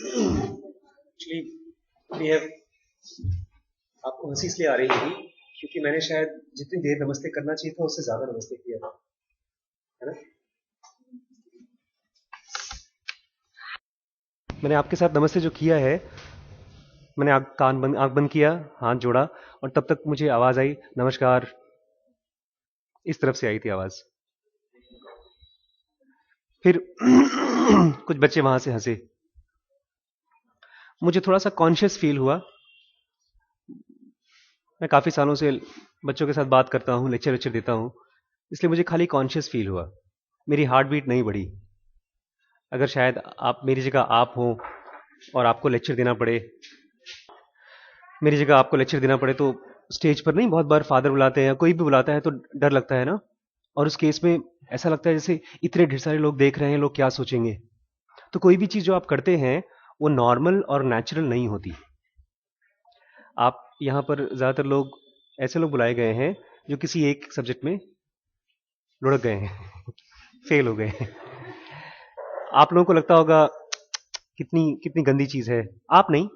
Actually we have आपको हंसी इसलिए आ रही होगी क्योंकि मैंने शायद जितनी देर नमस्ते करना चाहिए था उससे ज्यादा नमस्ते किया था, है ना? मैंने आपके साथ नमस्ते जो किया है, मैंने आंख बंद किया, हाथ जोड़ा और तब तक मुझे आवाज आई नमस्कार। इस तरफ से आई थी आवाज। फिर कुछ बच्चे वहां से हंसे। मुझे थोड़ा सा कॉन्शियस फील हुआ। मैं काफी सालों से बच्चों के साथ बात करता हूँ, लेक्चर देता हूँ, इसलिए मुझे खाली कॉन्शियस फील हुआ। मेरी हार्ट बीट नहीं बढ़ी। अगर शायद आप मेरी जगह आप हो और आपको लेक्चर देना पड़े, मेरी जगह आपको लेक्चर देना पड़े तो स्टेज पर नहीं बहुत बार फादर बुलाते हैं या कोई भी बुलाता है तो डर लगता है ना। और उस केस में ऐसा लगता है जैसे इतने ढेर सारे लोग देख रहे हैं, लोग क्या सोचेंगे। तो कोई भी चीज जो आप करते हैं वो नॉर्मल और नेचुरल नहीं होती। आप यहाँ पर ज्यादातर लोग ऐसे लोग बुलाए गए हैं जो किसी एक सब्जेक्ट में लुढ़क गए हैं, फेल हो गए हैं। आप लोगों को लगता होगा कितनी कितनी गंदी चीज है। आप नहीं,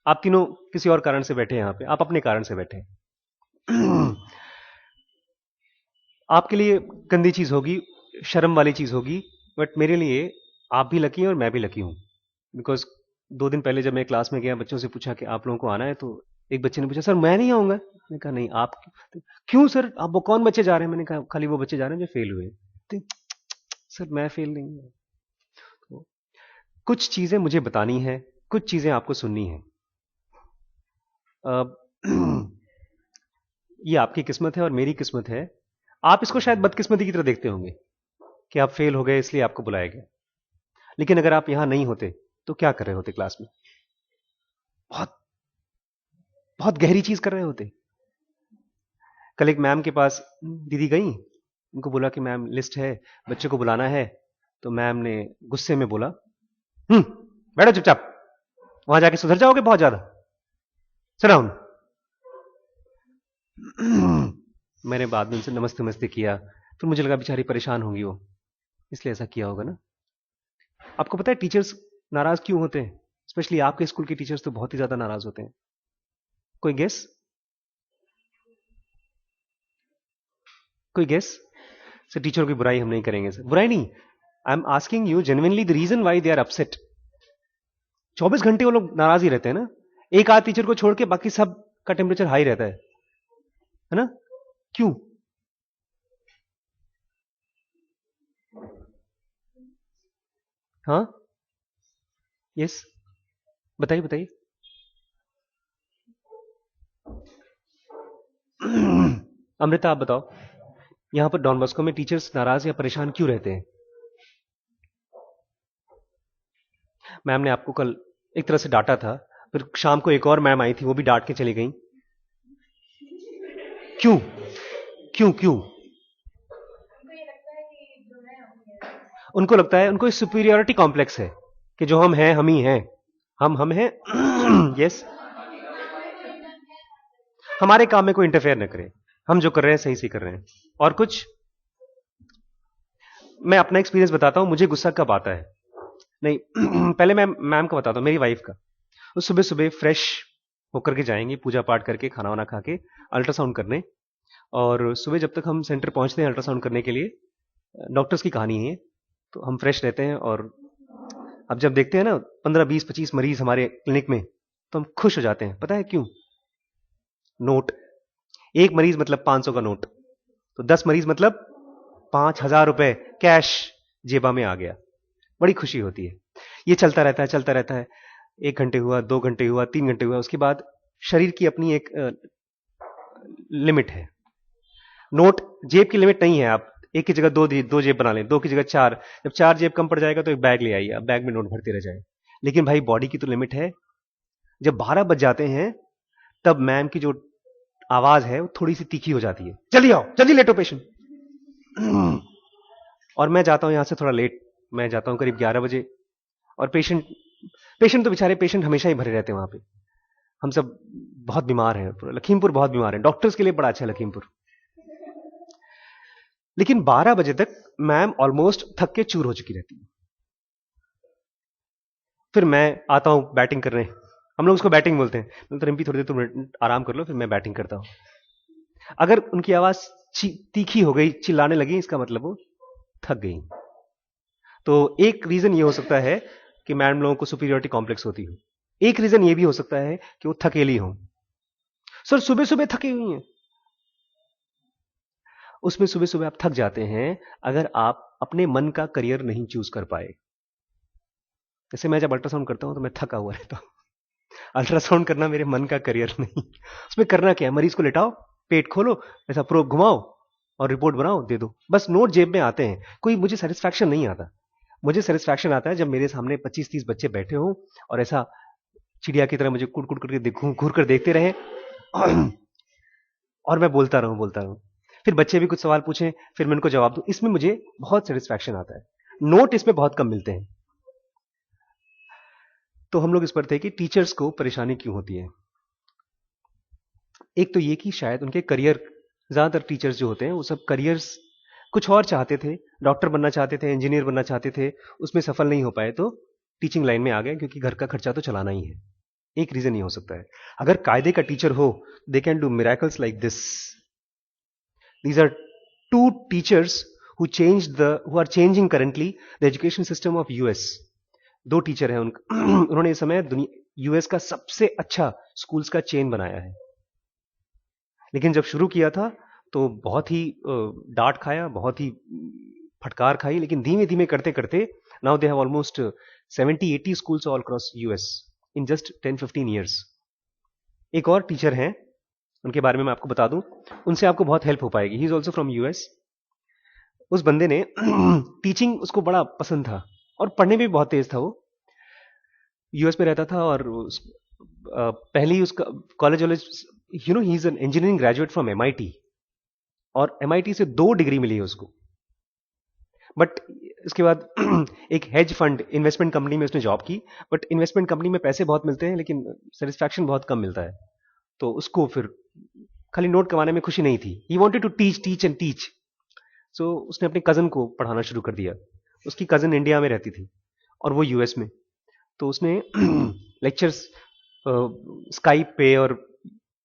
आप तीनों किसी और कारण से बैठे हैं यहाँ पे, आप अपने कारण से बैठे हैं। आपके लिए गंदी चीज होगी, शर्म वाली चीज होगी, बट मेरे लिए आप भी लकी हैं और मैं भी लकी हूं। बिकॉज 2 दिन पहले जब मैं क्लास में गया, बच्चों से पूछा कि आप लोगों को आना है, तो एक बच्चे ने पूछा सर मैं नहीं आऊंगा। मैंने कहा नहीं आप क्यों सर, आप वो कौन बच्चे जा रहे हैं? मैंने कहा खाली वो बच्चे जा रहे हैं जो फेल हुए। तो, सर मैं फेल नहीं हुआ। तो कुछ चीजें मुझे बतानी है, कुछ चीजें आपको सुननी है। ये आपकी किस्मत है और मेरी किस्मत है। आप इसको शायद बदकिस्मती की तरह देखते होंगे कि आप फेल हो गए इसलिए आपको बुलाया गया, लेकिन अगर आप यहां नहीं होते तो क्या कर रहे होते क्लास में? बहुत बहुत गहरी चीज कर रहे होते। कल एक मैम के पास दीदी गई, उनको बोला कि मैम लिस्ट है, बच्चे को बुलाना है। तो मैम ने गुस्से में बोला बैठो चुपचाप, वहां जाके सुधर जाओगे बहुत ज्यादा, सिट डाउन। मैंने बाद में उनसे नमस्ते नमस्ते किया, फिर मुझे लगा बेचारी परेशान होंगी वो, इसलिए ऐसा किया होगा ना। आपको पता है टीचर्स नाराज क्यों होते हैं? स्पेशली आपके स्कूल के टीचर्स तो बहुत ही ज्यादा नाराज होते हैं। कोई गेस? कोई गेस? सर टीचर की बुराई हम नहीं करेंगे सर, बुराई नहीं, I am asking you genuinely the reason why they are upset. 24 घंटे वो लोग नाराज ही रहते हैं ना। एक आध टीचर को छोड़ के बाकी सब का टेम्परेचर हाई रहता है ना? क्यों? हाँ, यस, बताइए बताइए। अमृता आप बताओ, यहां पर डॉन बॉस्को में टीचर्स नाराज या परेशान क्यों रहते हैं? मैम ने आपको कल एक तरह से डांटा था, फिर शाम को एक और मैम आई थी, वो भी डांट के चली गई। क्यों क्यों क्यों? उनको लगता है, उनको सुपीरियरिटी कॉम्प्लेक्स है कि जो हम हैं हम ही हैं, हम हैं। यस, हमारे काम में कोई इंटरफेयर न करे, हम जो कर रहे हैं सही से कर रहे हैं। और कुछ? मैं अपना एक्सपीरियंस बताता हूं, मुझे गुस्सा कब आता है। नहीं, पहले मैं मैम का बताता हूं, मेरी वाइफ का। वो सुबह सुबह फ्रेश होकर के जाएंगे, पूजा पाठ करके खाना वाना खा के अल्ट्रासाउंड करने। और सुबह जब तक हम सेंटर पहुंचते हैं अल्ट्रासाउंड करने के लिए, डॉक्टर्स की कहानी है, तो हम फ्रेश रहते हैं। और अब जब देखते हैं ना 15 20 25 मरीज हमारे क्लिनिक में, तो हम खुश हो जाते हैं। पता है क्यों? नोट, एक मरीज मतलब 500 का नोट, तो 10 मरीज मतलब 5,000 रुपए कैश जेबा में आ गया। बड़ी खुशी होती है। ये चलता रहता है चलता रहता है। 1 घंटे हुआ, 2 घंटे हुआ, 3 घंटे हुआ, उसके बाद शरीर की अपनी एक लिमिट है। नोट जेब की लिमिट नहीं है। आप एक की जगह दो जेब बना लें, 2 की जगह 4। जब 4 जेब कम पड़ जाएगा तो एक बैग ले आइए, आप बैग में नोट भरते रह जाए। लेकिन भाई बॉडी की तो लिमिट है। जब 12 बज जाते हैं तब मैम की जो आवाज है वो थोड़ी सी तीखी हो जाती है, जल्दी आओ, जल्दी लेटो पेशेंट। और मैं जाता हूं यहां से थोड़ा लेट, मैं जाता हूं करीब 11 बजे। और पेशेंट पेशेंट तो बेचारे पेशेंट हमेशा ही भरे रहते हैं वहां पे। हम सब बहुत बीमार हैं, पूरा लखीमपुर बहुत बीमार है, डॉक्टर्स के लिए बड़ा अच्छा है लखीमपुर। लेकिन 12 बजे तक मैम ऑलमोस्ट थक के चूर हो चुकी रहती है। फिर मैं आता हूं बैटिंग करने। हम लोग उसको बैटिंग बोलते हैं। तो रिम्पी थोड़ी देर तुम आराम कर लो, फिर मैं बैटिंग करता हूं। अगर उनकी आवाज तीखी हो गई, चिल्लाने लगी, इसका मतलब वो थक गई। तो एक रीजन ये हो सकता है कि मैडम लोगों को सुपीरियोरिटी कॉम्प्लेक्स होती हो। एक रीजन ये भी हो सकता है कि वो थकेली हो। सर सुबह सुबह थकी हुई हैं। उसमें सुबह सुबह आप थक जाते हैं अगर आप अपने मन का करियर नहीं चूज कर पाए। जैसे मैं जब अल्ट्रासाउंड करता हूं तो मैं थका हुआ रहता हूं। अल्ट्रासाउंड करना मेरे मन का करियर नहीं। उसमें करना क्या है, मरीज को लेटाओ, पेट खोलो, ऐसा प्रोब घुमाओ और रिपोर्ट बनाओ, दे दो, बस नोट जेब में आते हैं। कोई मुझे सेटिस्फैक्शन नहीं आता। मुझे सेटिस्फैक्शन आता है जब मेरे सामने 25-30 बच्चे बैठे हों और ऐसा चिड़िया की तरह मुझे कुड़ कुड़ करके घूर कर देखते रहे और मैं बोलता रहूं। फिर बच्चे भी कुछ सवाल पूछें, फिर मैं उनको जवाब दूं। इसमें मुझे बहुत सेटिस्फैक्शन आता है। नोट इसमें बहुत कम मिलते हैं। तो हम लोग इस पर थे कि टीचर्स को परेशानी क्यों होती है। एक तो ये कि शायद उनके करियर, ज्यादातर टीचर्स जो होते हैं वो सब करियर्स कुछ और चाहते थे, डॉक्टर बनना चाहते थे, इंजीनियर बनना चाहते थे, उसमें सफल नहीं हो पाए तो टीचिंग लाइन में आ गए क्योंकि घर का खर्चा तो चलाना ही है। एक रीजन ये हो सकता है। अगर कायदे का टीचर हो, they can do miracles like this. These are two teachers who are changing currently the education system of US. दो टीचर हैं उन्होंने इस समय यूएस का सबसे अच्छा स्कूल्स का चेन बनाया है। लेकिन जब शुरू किया था तो बहुत ही डांट खाया, बहुत ही फटकार खाई, लेकिन धीमे धीमे करते करते now they have almost 70-80 schools all cross US in just 10-15 years. एक और टीचर हैं, उनके बारे में मैं आपको बता दूं, उनसे आपको बहुत हेल्प हो पाएगी। He is also from US. उस बंदे ने टीचिंग उसको बड़ा पसंद था और पढ़ने में भी बहुत तेज था। वो यूएस में रहता था और पहले ही उसका कॉलेज वॉलेज, he is an engineering graduate from MIT और एमआईटी से 2 डिग्री मिली है उसको। बट इसके बाद एक हेज फंड इन्वेस्टमेंट कंपनी में उसने जॉब की। बट इन्वेस्टमेंट कंपनी में पैसे बहुत मिलते हैं लेकिन सेटिस्फैक्शन बहुत कम मिलता है। तो उसको फिर खाली नोट कमाने में खुशी नहीं थी। He wanted to teach and teach. So उसने अपने कजन को पढ़ाना शुरू कर दिया। उसकी कजन इंडिया में रहती थी और वो यूएस में। तो उसने लेक्चर्स स्काइप पे और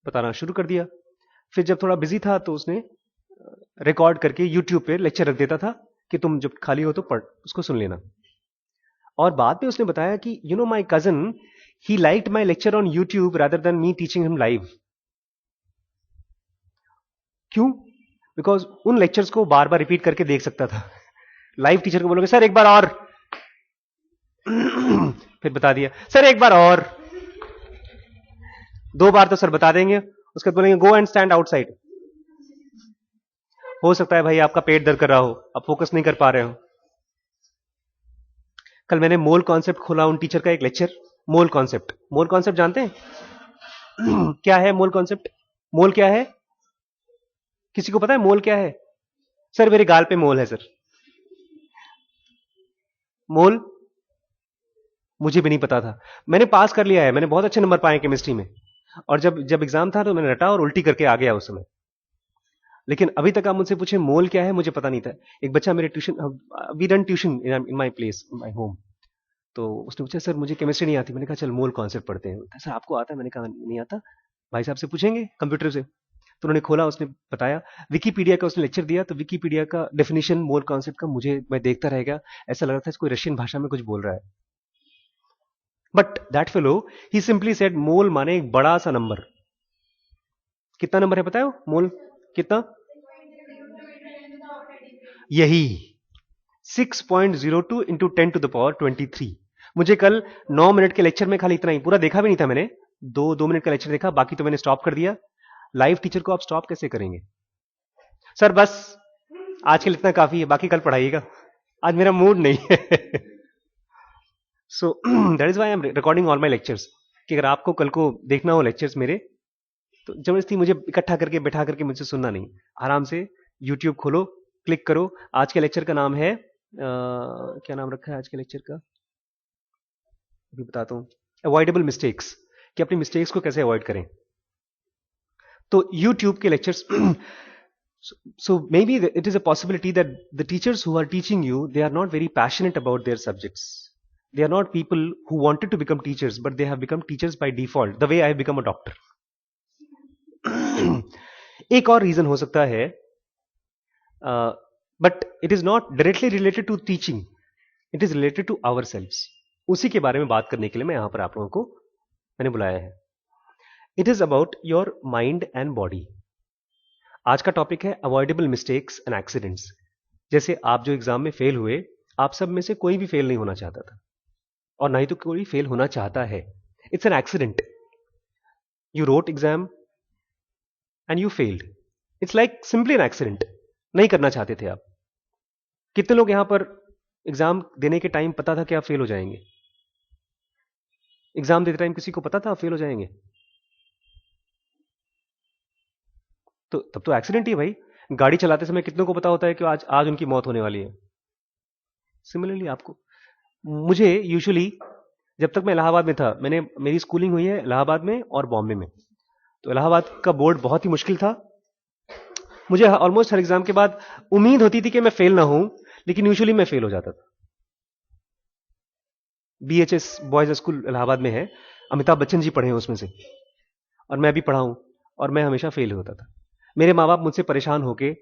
बताना शुरू कर दिया। फिर जब थोड़ा बिजी था तो उसने रिकॉर्ड करके यूट्यूब पे लेक्चर रख देता था कि तुम जब खाली हो तो पढ़, उसको सुन लेना। और बाद में उसने बताया कि you know my cousin, he liked my lecture on YouTube rather than me teaching him live. क्यों? बिकॉज उन लेक्चर्स को बार बार रिपीट करके देख सकता था। लाइव टीचर को बोलोगे सर एक बार और फिर बता दिया, सर एक बार और, 2 बार तो सर बता देंगे, उसके बाद बोलेंगे गो एंड स्टैंड आउटसाइड। हो सकता है भाई आपका पेट दर्द कर रहा हो, आप फोकस नहीं कर पा रहे हो। कल मैंने मोल कॉन्सेप्ट खोला, उन टीचर का एक लेक्चर। मोल कॉन्सेप्ट जानते हैं? क्या है मोल कॉन्सेप्ट? मोल क्या है? किसी को पता है मोल क्या है? सर मेरे गाल पे मोल है सर। मोल मुझे भी नहीं पता था। मैंने पास कर लिया है, मैंने बहुत अच्छे नंबर पाए केमिस्ट्री में। और जब जब एग्जाम था तो मैंने रटा और उल्टी करके आ गया उस समय। लेकिन अभी तक आप मुझसे पूछे मोल क्या है, मुझे पता नहीं था। एक बच्चा मेरे tuition, we run tuition in my place, my home. तो उसने पूछा सर मुझे केमिस्ट्री नहीं आती। मैंने कहा चल मोल कॉन्सेप्ट पढ़ते हैं। सर आपको आता है? मैंने कहा नहीं आता। भाई साहब से पूछेंगे कंप्यूटर से। तो उन्होंने खोला, उसने बताया, विकीपीडिया का उसने लेक्चर दिया। तो विकीपीडिया का डेफिनेशन मोल कॉन्सेप्ट का मुझे, मैं देखता रह गया, ऐसा लग रहा था कोई रशियन भाषा में कुछ बोल रहा है। But that fellow he simply said मोल माने एक बड़ा सा नंबर। कितना नंबर है पता है मोल कितना? यही 6.02 इंटू 10 टू द पावर 23। मुझे कल 9 मिनट के लेक्चर में खाली इतना ही, पूरा देखा भी नहीं था मैंने, 2 मिनट का लेक्चर देखा, बाकी तो मैंने स्टॉप कर दिया। लाइव टीचर को आप स्टॉप कैसे करेंगे? सर बस आज के लिए इतना काफी है, बाकी कल पढ़ाइएगा, आज मेरा मूड नहीं है। So that is why I am recording all my lectures, कि अगर आपको कल को देखना हो लेक्चर्स मेरे, तो जबरदस्ती मुझे इकट्ठा करके बैठा करके मुझसे सुनना नहीं। आराम से यूट्यूब खोलो, क्लिक करो। आज के लेक्चर का नाम है क्या नाम रखा है आज के लेक्चर का, अभी बताता हूं, अवॉइडेबल मिस्टेक्स, कि अपनी मिस्टेक्स को कैसे अवॉइड करें। तो यूट्यूब के lectures, so maybe it is a possibility that the teachers who are teaching you, they are not very passionate about their subjects. They are not people who wanted to become teachers, but they have become teachers by default, the way I have become a doctor. एक और reason हो सकता है, but it is not directly related to teaching, it is related to ourselves. उसी के बारे में बात करने के लिए मैं यहां पर आप लोगों को मैंने बुलाया है. It is about your mind and body. आज का टॉपिक है अवॉइडेबल मिस्टेक्स एंड एक्सीडेंट्स. जैसे आप जो एग्जाम में फेल हुए, आप सब में से कोई भी फेल नहीं होना चाहता था, और ना ही तो कोई फेल होना चाहता है. It's an accident. You wrote exam and you failed. It's like simply an accident. नहीं करना चाहते थे आप. कितने लोग यहां पर एग्जाम देने के टाइम पता था कि आप फेल हो जाएंगे? एग्जाम देते टाइम किसी को पता था आप फेल हो जाएंगे? तो तब तो एक्सीडेंट ही भाई. गाड़ी चलाते समय कितनों को पता होता है कि आज आज उनकी मौत होने वाली है? सिमिलरली आपको, मुझे यूजुअली जब तक मैं इलाहाबाद में था, मेरी स्कूलिंग हुई है इलाहाबाद में और बॉम्बे में. तो इलाहाबाद का बोर्ड बहुत ही मुश्किल था. मुझे ऑलमोस्ट हर एग्जाम के बाद उम्मीद होती थी कि मैं फेल ना हूं, लेकिन यूजुअली मैं फेल हो जाता था. BHS बॉयज स्कूल इलाहाबाद में है, अमिताभ बच्चन जी पढ़े हैं उसमें से, और मैं भी पढ़ा हूं, और मैं हमेशा फेल होता था. मेरे माँ बाप मुझसे परेशान होके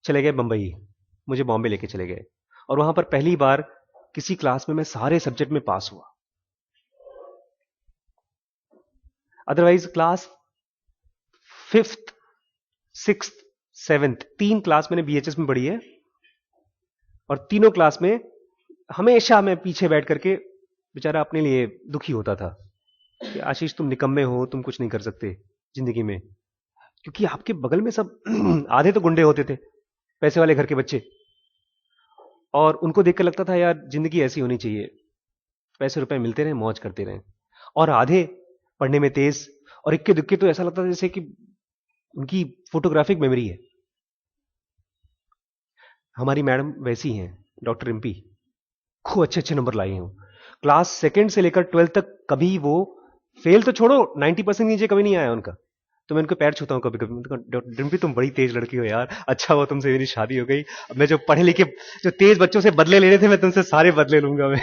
चले गए बंबई, मुझे बॉम्बे लेके चले गए, और वहां पर पहली बार किसी क्लास में मैं सारे सब्जेक्ट में पास हुआ. Otherwise class 5th 6th 7th 3 class मैंने BHS में पढ़ी है, और तीनों क्लास में हमेशा मैं पीछे बैठ करके बेचारा अपने लिए दुखी होता था कि आशीष तुम निकम्मे हो, तुम कुछ नहीं कर सकते जिंदगी में. क्योंकि आपके बगल में सब आधे तो गुंडे होते थे, पैसे वाले घर के बच्चे, और उनको देखकर लगता था यार जिंदगी ऐसी होनी चाहिए, पैसे रुपए मिलते रहे, मौज करते रहे. और आधे पढ़ने में तेज, और इक्के दुक्के तो ऐसा लगता था जैसे कि उनकी फोटोग्राफिक मेमोरी है. हमारी मैडम वैसी हैं, डॉक्टर रिम्पी, खूब अच्छे अच्छे नंबर लाई हूं. क्लास 2nd से लेकर 12th तक कभी वो फेल तो छोड़ो, 90% नीचे कभी नहीं आया उनका. तो मैं उनको पैर छूता हूं कभी कभी. डॉक्टर रिम्पी तुम बड़ी तेज लड़की हो यार, अच्छा हुआ तुमसे मेरी शादी हो गई. अब मैं जो पढ़े लिखे जो तेज बच्चों से बदले लेने थे, मैं तुमसे सारे बदले लूंगा मैं.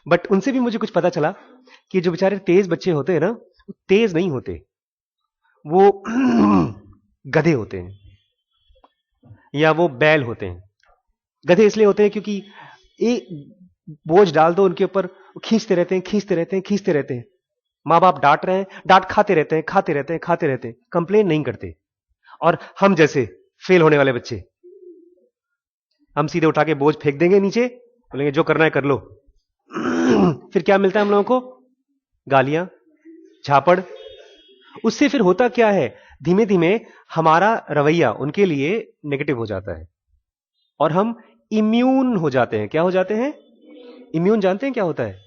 बट उनसे भी मुझे कुछ पता चला कि जो बेचारे तेज बच्चे होते हैं ना, वो तेज नहीं होते, वो गधे होते हैं, या वो बैल होते हैं. गधे इसलिए होते हैं क्योंकि एक बोझ डाल दो उनके ऊपर, खींचते रहते हैं, खींचते रहते हैं, खींचते रहते हैं. माँ बाप डांट रहे हैं, डांट खाते रहते हैं, खाते रहते हैं, खाते रहते हैं, कंप्लेन नहीं करते. और हम जैसे फेल होने वाले बच्चे, हम सीधे उठा के बोझ फेंक देंगे नीचे, बोलेंगे जो करना है कर लो. फिर क्या मिलता है हम लोगों को? गालियां, झापड़. उससे फिर होता क्या है, धीमे धीमे हमारा रवैया उनके लिए नेगेटिव हो जाता है, और हम इम्यून हो जाते हैं. क्या हो जाते हैं? इम्यून. जानते हैं क्या होता है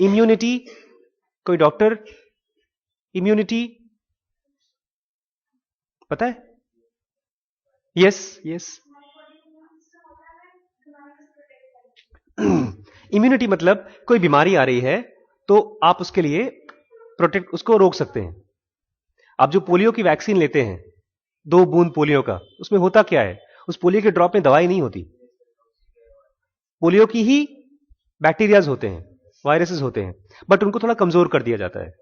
इम्यूनिटी? कोई डॉक्टर? इम्यूनिटी पता है? Yes yes. इम्यूनिटी मतलब कोई बीमारी आ रही है तो आप उसके लिए प्रोटेक्ट, उसको रोक सकते हैं. आप जो पोलियो की वैक्सीन लेते हैं, 2 बूंद पोलियो का, उसमें होता क्या है? उस पोलियो के ड्रॉप में दवाई नहीं होती, पोलियो की ही बैक्टीरियाज होते हैं, वायरसेस होते हैं, बट उनको थोड़ा कमजोर कर दिया जाता है,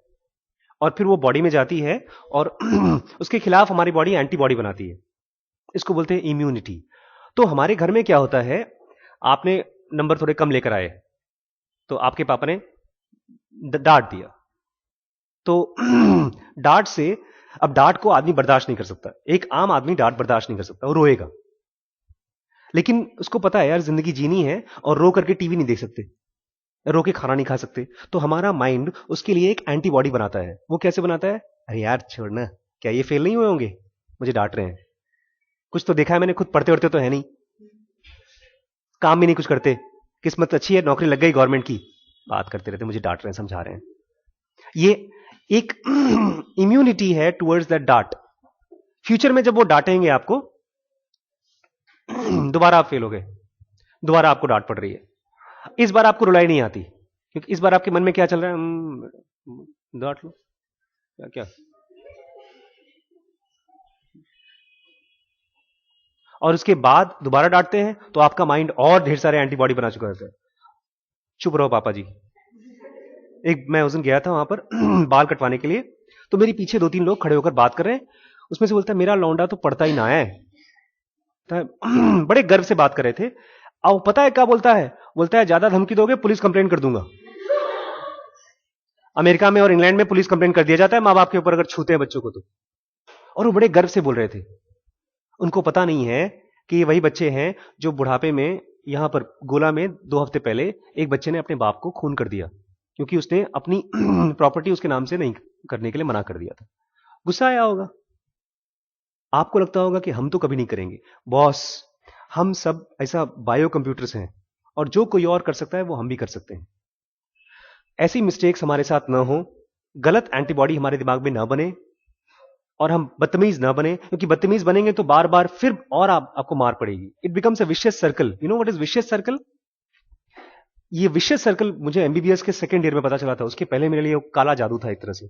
और फिर वो बॉडी में जाती है, और उसके खिलाफ हमारी बॉडी एंटीबॉडी बनाती है. इसको बोलते हैं इम्यूनिटी. तो हमारे घर में क्या होता है, आपने नंबर थोड़े कम लेकर आए, तो आपके पापा ने डांट दिया. तो डांट से, अब डांट को आदमी बर्दाश्त नहीं कर सकता, एक आम आदमी डांट बर्दाश्त नहीं कर सकता, वो रोएगा. लेकिन उसको पता है यार जिंदगी जीनी है, और रो करके टीवी नहीं देख सकते, रो के खाना नहीं खा सकते. तो हमारा माइंड उसके लिए एक एंटीबॉडी बनाता है. वो कैसे बनाता है? अरे यार छोड़ना, क्या ये फेल नहीं हुए होंगे, मुझे डांट रहे हैं, कुछ तो देखा है मैंने, खुद पढ़ते पढ़ते तो है नहीं, काम भी नहीं कुछ करते, किस्मत अच्छी है नौकरी लग गई गवर्नमेंट की, बात करते रहते, मुझे डांट रहे हैं, समझा रहे हैं. ये एक इम्यूनिटी है टुवर्ड्स दैट डांट. फ्यूचर में जब वो डांटेंगे आपको, दोबारा आप फेल हो गए, दोबारा आपको डांट पड़ रही है. इस बार आपको रुलाई नहीं आती, क्योंकि इस बार आपके मन में क्या चल रहा है? डांट लो, क्या क्या. और उसके बाद दोबारा डांटते हैं तो आपका माइंड और ढेर सारे एंटीबॉडी बना चुका रहता है। चुप रहो पापा जी। एक मैं उस दिन गया था वहां पर बाल कटवाने के लिए, तो मेरे पीछे 2-3 लोग खड़े होकर बात कर रहे हैं। उसमें से बोलता है मेरा लौंडा तो पढ़ता ही ना है। बड़े गर्व से बात कर रहे थे। अब पता है क्या बोलता है? बोलता है ज्यादा धमकी दोगे पुलिस कंप्लेंट कर दूंगा। अमेरिका में और इंग्लैंड में पुलिस कंप्लेंट कर दिया जाता है मां बाप के ऊपर अगर छूते हैं बच्चों को तो। और वो बड़े गर्व से बोल रहे थे। उनको पता नहीं है कि ये वही बच्चे हैं जो बुढ़ापे में यहां पर गोला में 2 हफ्ते पहले एक बच्चे ने अपने बाप को खून कर दिया क्योंकि उसने अपनी प्रॉपर्टी उसके नाम से नहीं करने के लिए मना कर दिया था। गुस्सा आया होगा। आपको लगता होगा कि हम तो कभी नहीं करेंगे। बॉस, हम सब ऐसा बायो कंप्यूटर्स हैं और जो कोई और कर सकता है वो हम भी कर सकते हैं। ऐसी मिस्टेक्स हमारे साथ ना हो, गलत एंटीबॉडी हमारे दिमाग में ना बने और हम बदतमीज ना बने, क्योंकि बदतमीज बनेंगे तो बार बार फिर और आपको मार पड़ेगी। It becomes a vicious circle. You know what is vicious circle? ये विशियस सर्कल मुझे एमबीबीएस के सेकंड ईयर में पता चला था। उसके पहले मेरे लिए काला जादू था एक तरह से।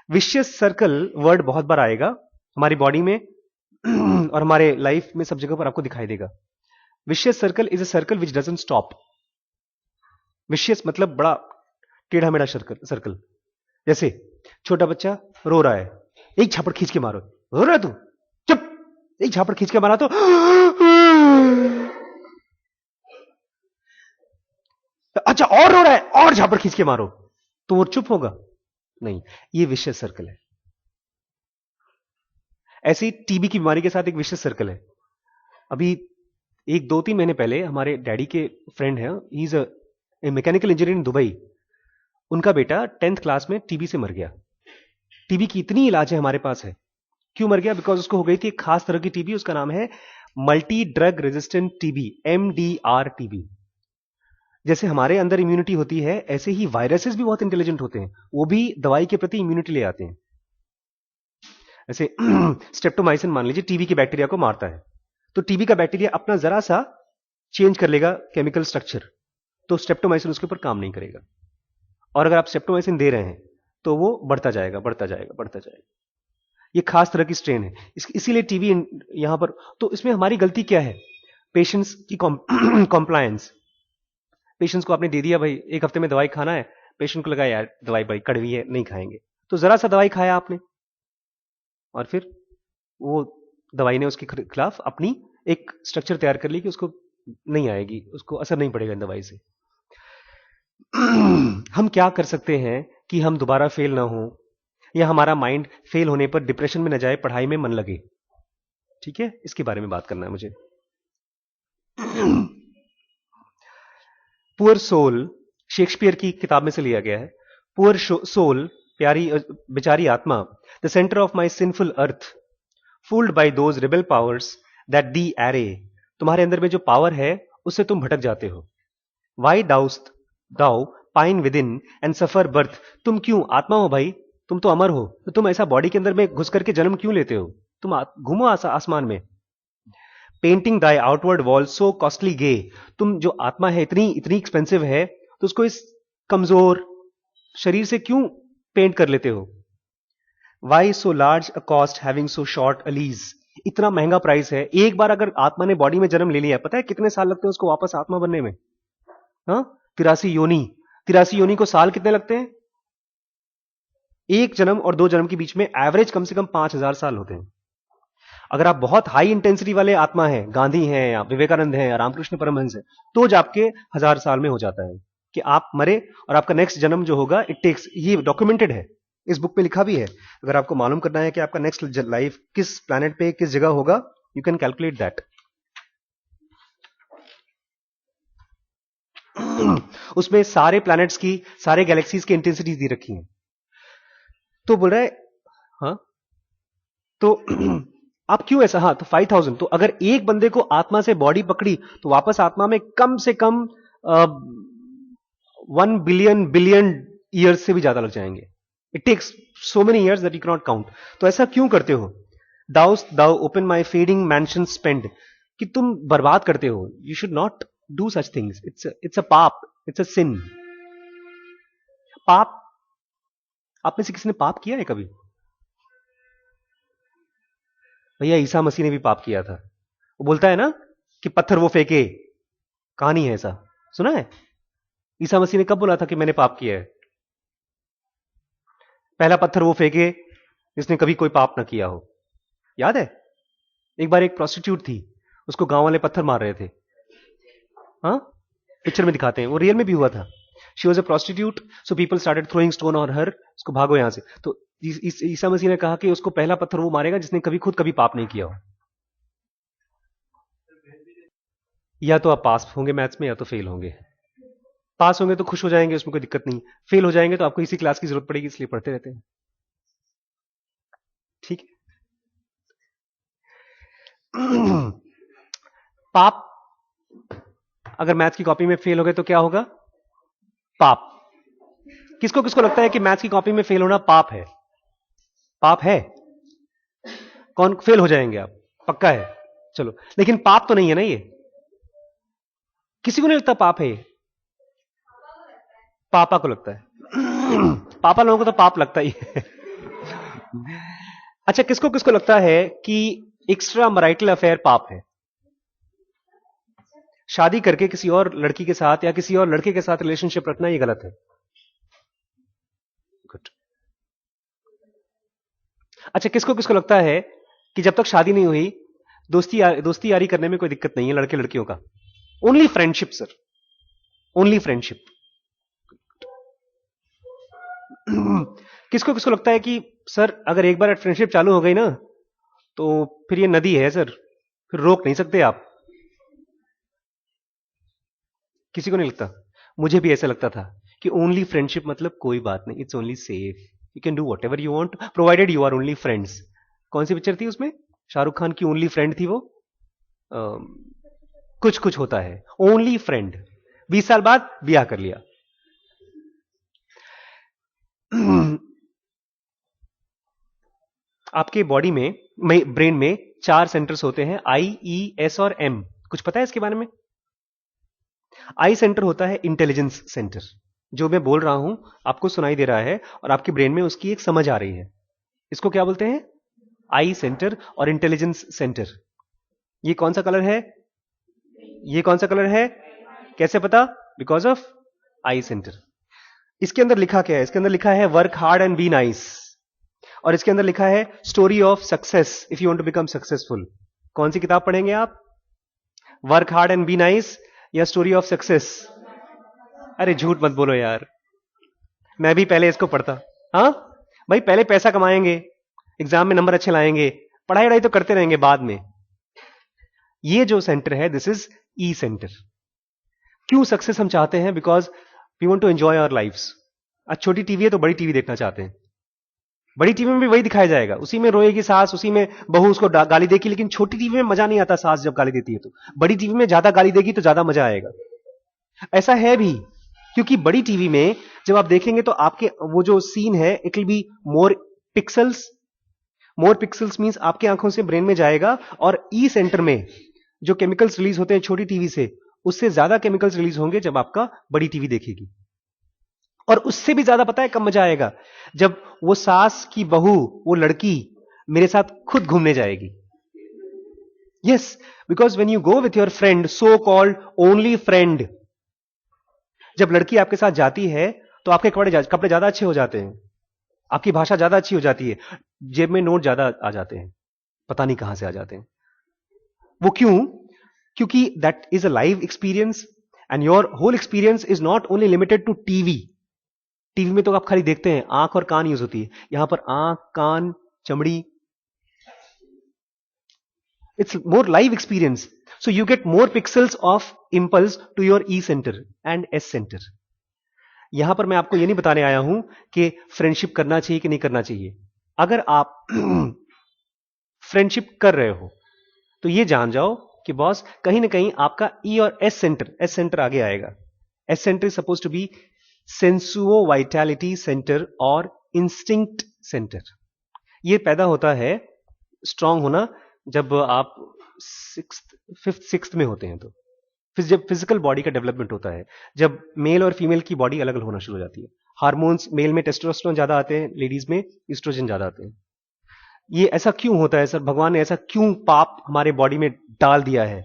विशियस सर्कल वर्ड बहुत बार आएगा हमारी बॉडी में और हमारे लाइफ में सब जगह पर आपको दिखाई देगा। Vicious circle is a circle which doesn't stop. Vicious मतलब बड़ा टेढ़ा मेढ़ा सर्कल। जैसे छोटा बच्चा रो रहा है, एक झापड़ खींच के मारो। रो रहा है तू, चुप। एक झापड़ खींच के मारा तो अच्छा और रो रहा है, और झापड़ खींच के मारो तो वो चुप होगा नहीं। ये विशियस सर्कल है। ऐसी टीबी की बीमारी के साथ एक विशियस सर्कल है। अभी 1-2-3 महीने पहले हमारे डैडी के फ्रेंड है, he is a mechanical engineer in Dubai. उनका बेटा 10th क्लास में टीबी से मर गया। टीबी की इतनी इलाज है हमारे पास है। क्यों मर गया? बिकॉज उसको हो गई थी एक खास तरह की टीबी। उसका नाम है multi drug resistant TB, MDR TB. जैसे हमारे अंदर इम्यूनिटी होती है, ऐसे ही वायरसेस भी बहुत इंटेलिजेंट होते हैं। वो भी दवाई के प्रति इम्यूनिटी ले आते हैं। ऐसे स्ट्रेप्टोमाइसिन मान लीजिए टीबी के बैक्टीरिया को मारता है, तो टीबी का बैक्टीरिया अपना जरा सा चेंज कर लेगा केमिकल स्ट्रक्चर, तो स्ट्रेप्टोमाइसिन उसके ऊपर काम नहीं करेगा। और अगर आप स्ट्रेप्टोमाइसिन दे रहे हैं तो वो बढ़ता जाएगा बढ़ता जाएगा बढ़ता जाएगा। ये खास तरह की स्ट्रेन है, इसीलिए टीबी यहां पर। तो इसमें हमारी गलती क्या है? पेशेंट्स की कॉम्प्लायंस। पेशेंट्स को आपने दे दिया भाई 1 हफ्ते में दवाई खाना है, पेशेंट को लगा यार दवाई भाई कड़वी है नहीं खाएंगे, तो जरा सा दवाई खाया आपने और फिर वो दवाई ने उसके खिलाफ अपनी एक स्ट्रक्चर तैयार कर ली कि उसको नहीं आएगी, उसको असर नहीं पड़ेगा इन दवाई से। हम क्या कर सकते हैं कि हम दोबारा फेल ना हो, या हमारा माइंड फेल होने पर डिप्रेशन में न जाए, पढ़ाई में मन लगे। ठीक है, इसके बारे में बात करना है मुझे। पुअर सोल शेक्सपियर की किताब में से लिया गया है। पुअर सोल, प्यारी बेचारी आत्मा, the centre of my sinful earth, fooled by those rebel powers that the array. तुम्हारे अंदर में जो पावर है उससे तुम भटक जाते हो। Why dost thou pine within and suffer dearth. तुम क्यों आत्मा हो भाई, तुम तो अमर हो, तो तुम ऐसा बॉडी के अंदर में घुस करके जन्म क्यों लेते हो? तुम घूमो आसमान में। पेंटिंग दाई आउटवर्ड वॉल सो कॉस्टली गे। तुम जो आत्मा है इतनी इतनी एक्सपेंसिव है, तो उसको इस कमजोर शरीर से क्यों पेंट कर लेते हो? Why so large a cost having so short a lease. इतना महंगा प्राइस है। एक बार अगर आत्मा ने बॉडी में जन्म ले लिया, पता है कितने साल लगते हैं उसको वापस आत्मा बनने में? हाँ, 83 योनि। 83 योनि को साल कितने लगते हैं? 1 जन्म और 2 जन्म के बीच में एवरेज कम से कम 5000 साल होते हैं। अगर आप बहुत हाई इंटेंसिटी वाले आत्मा हैं, गांधी हैं या विवेकानंद हैं या रामकृष्ण परमहंस हैं, तो जाके 1000 साल में हो जाता है कि आप मरे और आपका नेक्स्ट जन्म जो होगा इट टेक्स, ये डॉक्यूमेंटेड है, इस बुक में लिखा भी है। अगर आपको मालूम करना है कि आपका नेक्स्ट लाइफ किस प्लैनेट पे किस जगह होगा, यू कैन कैलकुलेट दैट। उसमें सारे प्लैनेट्स की, सारे गैलेक्सीज की इंटेंसिटी दी रखी है। तो बोल रहा है हाँ, तो आप क्यों ऐसा? हाँ, तो 5000। तो अगर एक बंदे को आत्मा से बॉडी पकड़ी तो वापस आत्मा में कम से कम 1 बिलियन ईयर्स से भी ज्यादा लग जाएंगे। It takes so many years that you can not count. तो ऐसा क्यों करते हो? Thou upon my fading mansion spend, कि तुम बर्बाद करते हो। You should not do such things. It's a पाप, इट्स अ सिन। पाप, आप में से किसी ने पाप किया है कभी? भैया ईसा मसीह ने भी पाप किया था, वो बोलता है ना कि पत्थर वो फेंके, कहानी है ऐसा, सुना है? ईसा मसीह ने कब बोला था कि मैंने पाप किया है? पहला पत्थर वो फेंके जिसने कभी कोई पाप ना किया हो। याद है? एक बार एक प्रोस्टिट्यूट थी, उसको गांव वाले पत्थर मार रहे थे। हाँ, पिक्चर में दिखाते हैं, वो रियल में भी हुआ था। She was a prostitute, so people started throwing stone on her, उसको भागो यहां से। तो ईसा मसीह ने कहा कि उसको पहला पत्थर वो मारेगा जिसने खुद कभी पाप नहीं किया हो। या तो आप पास होंगे मैथ्स में या तो फेल होंगे। पास होंगे तो खुश हो जाएंगे, उसमें कोई दिक्कत नहीं। फेल हो जाएंगे तो आपको इसी क्लास की जरूरत पड़ेगी, इसलिए पढ़ते रहते हैं। ठीक है। पाप, अगर मैथ्स की कॉपी में फेल हो गए तो क्या होगा? पाप। किसको किसको लगता है कि मैथ्स की कॉपी में फेल होना पाप है? पाप है? कौन फेल हो जाएंगे आप? पक्का है? चलो, लेकिन पाप तो नहीं है ना ये। किसी को नहीं लगता पाप है ये? पापा को लगता है। पापा लोगों को तो पाप लगता ही है। अच्छा, किसको किसको लगता है कि एक्स्ट्रा मैरिटल अफेयर पाप है? शादी करके किसी और लड़की के साथ या किसी और लड़के के साथ रिलेशनशिप रखना ये गलत है। गुड। अच्छा, किसको किसको लगता है कि जब तक शादी नहीं हुई दोस्ती यारी करने में कोई दिक्कत नहीं है लड़के लड़कियों का? Only friendship sir, only friendship. किसको किसको लगता है कि सर अगर एक बार फ्रेंडशिप चालू हो गई ना तो फिर ये नदी है सर, फिर रोक नहीं सकते आप? किसी को नहीं लगता? मुझे भी ऐसा लगता था कि ओनली फ्रेंडशिप मतलब कोई बात नहीं, it's only safe, you can do whatever you want provided you are only friends. कौन सी पिक्चर थी उसमें? शाहरुख खान की ओनली फ्रेंड थी वो, कुछ कुछ होता है, ओनली फ्रेंड। 20 साल बाद ब्याह कर लिया। आपके बॉडी में ब्रेन में 4 सेंटर्स होते हैं, आई, ई, एस और एम। कुछ पता है इसके बारे में? आई सेंटर होता है इंटेलिजेंस सेंटर। जो मैं बोल रहा हूं आपको सुनाई दे रहा है और आपके ब्रेन में उसकी एक समझ आ रही है। इसको क्या बोलते हैं? आई सेंटर और इंटेलिजेंस सेंटर। ये कौन सा कलर है? ये कौन सा कलर है? कैसे पता? Because of I centre. इसके अंदर लिखा क्या है? इसके अंदर लिखा है work hard and be nice, और इसके अंदर लिखा है story of success if you want to become successful. कौन सी किताब पढ़ेंगे आप? Work hard and be nice या स्टोरी ऑफ सक्सेस? अरे झूठ मत बोलो यार, मैं भी पहले इसको पढ़ता। हाँ भाई, पहले पैसा कमाएंगे, एग्जाम में नंबर अच्छे लाएंगे, पढ़ाई वढ़ाई तो करते रहेंगे बाद में। ये जो सेंटर है दिस इज ई सेंटर। क्यों सक्सेस हम चाहते हैं? Because we want to enjoy our lifes. आज छोटी टीवी है तो बड़ी टीवी देखना चाहते हैं। बड़ी टीवी में भी वही दिखाया जाएगा, उसी में रोएगी सास, उसी में बहू उसको गाली देगी, लेकिन छोटी टीवी में मजा नहीं आता सास जब गाली देती है तो। बड़ी टीवी में ज्यादा गाली देगी तो ज्यादा मजा आएगा। ऐसा है भी, क्योंकि बड़ी टीवी में जब आप देखेंगे तो आपके वो जो सीन है it will be more pixels. More pixels means आपके आंखों से ब्रेन में जाएगा, और ई सेंटर में जो केमिकल्स रिलीज होते हैं छोटी टीवी से, उससे ज्यादा केमिकल्स रिलीज होंगे जब आपका बड़ी टीवी देखेगी। और उससे भी ज्यादा पता है कब मजा आएगा? जब वो सास की बहू, वो लड़की मेरे साथ खुद घूमने जाएगी। Yes, because when you go with your friend, so called only friend, जब लड़की आपके साथ जाती है तो आपके कपड़े ज्यादा अच्छे हो जाते हैं, आपकी भाषा ज्यादा अच्छी हो जाती है, जेब में नोट ज्यादा आ जाते हैं, पता नहीं कहां से आ जाते हैं। वो क्यों? क्योंकि that is a live experience, and your whole experience is not only limited to TV. TV में तो आप खाली देखते हैं, आंख और कान यूज होती है, यहां पर आंख, कान, चमड़ी, it's more live experience. So you get more pixels of impulse to your E centre and S centre. यहां पर मैं आपको यह नहीं बताने आया हूं कि फ्रेंडशिप करना चाहिए कि नहीं करना चाहिए। अगर आप फ्रेंडशिप कर रहे हो तो यह जान जाओ कि बॉस कहीं ना कहीं आपका ई और एस सेंटर आगे आएगा। S centre is suppose to be sensual vitality centre और इंस्टिंक्ट सेंटर। यह पैदा होता है, स्ट्रांग होना, जब आप 5th 6th में होते हैं, तो जब फिजिकल बॉडी का डेवलपमेंट होता है, जब मेल और फीमेल की बॉडी अलग अलग होना शुरू हो जाती है। हार्मोन्स, मेल में टेस्टोस्टेरोन ज्यादा आते हैं, लेडीज में ईस्ट्रोजन ज्यादा आते हैं। ये ऐसा क्यों होता है सर? भगवान ने ऐसा क्यों पाप हमारे बॉडी में डाल दिया है?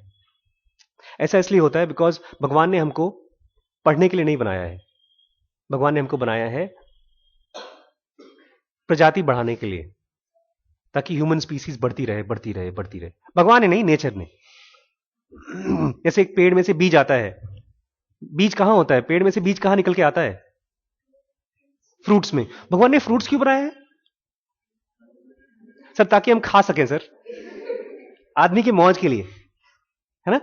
ऐसा इसलिए होता है बिकॉज भगवान ने हमको पढ़ने के लिए नहीं बनाया है। भगवान ने हमको बनाया है प्रजाति बढ़ाने के लिए, ताकि ह्यूमन स्पीसीज बढ़ती रहे बढ़ती रहे बढ़ती रहे। भगवान ने नहीं, नेचर ने। जैसे एक पेड़ में से बीज आता है, बीज कहां होता है? पेड़ में से बीज कहां निकल के आता है? फ्रूट्स में। भगवान ने फ्रूट्स क्यों बनाया है सर? ताकि हम खा सकें सर, आदमी की मौज के लिए, है ना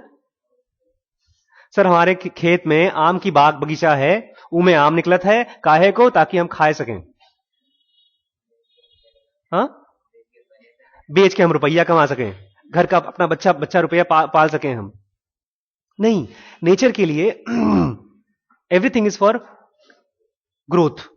सर? हमारे खेत में आम की बाग बगीचा है, उनमें आम निकलत है काहे को? ताकि हम खाए सकें। हाँ, बेच के हम रुपया कमा सकें, घर का अपना बच्चा बच्चा रुपया पाल सकें हम। नहीं, नेचर के लिए एवरीथिंग इज फॉर ग्रोथ।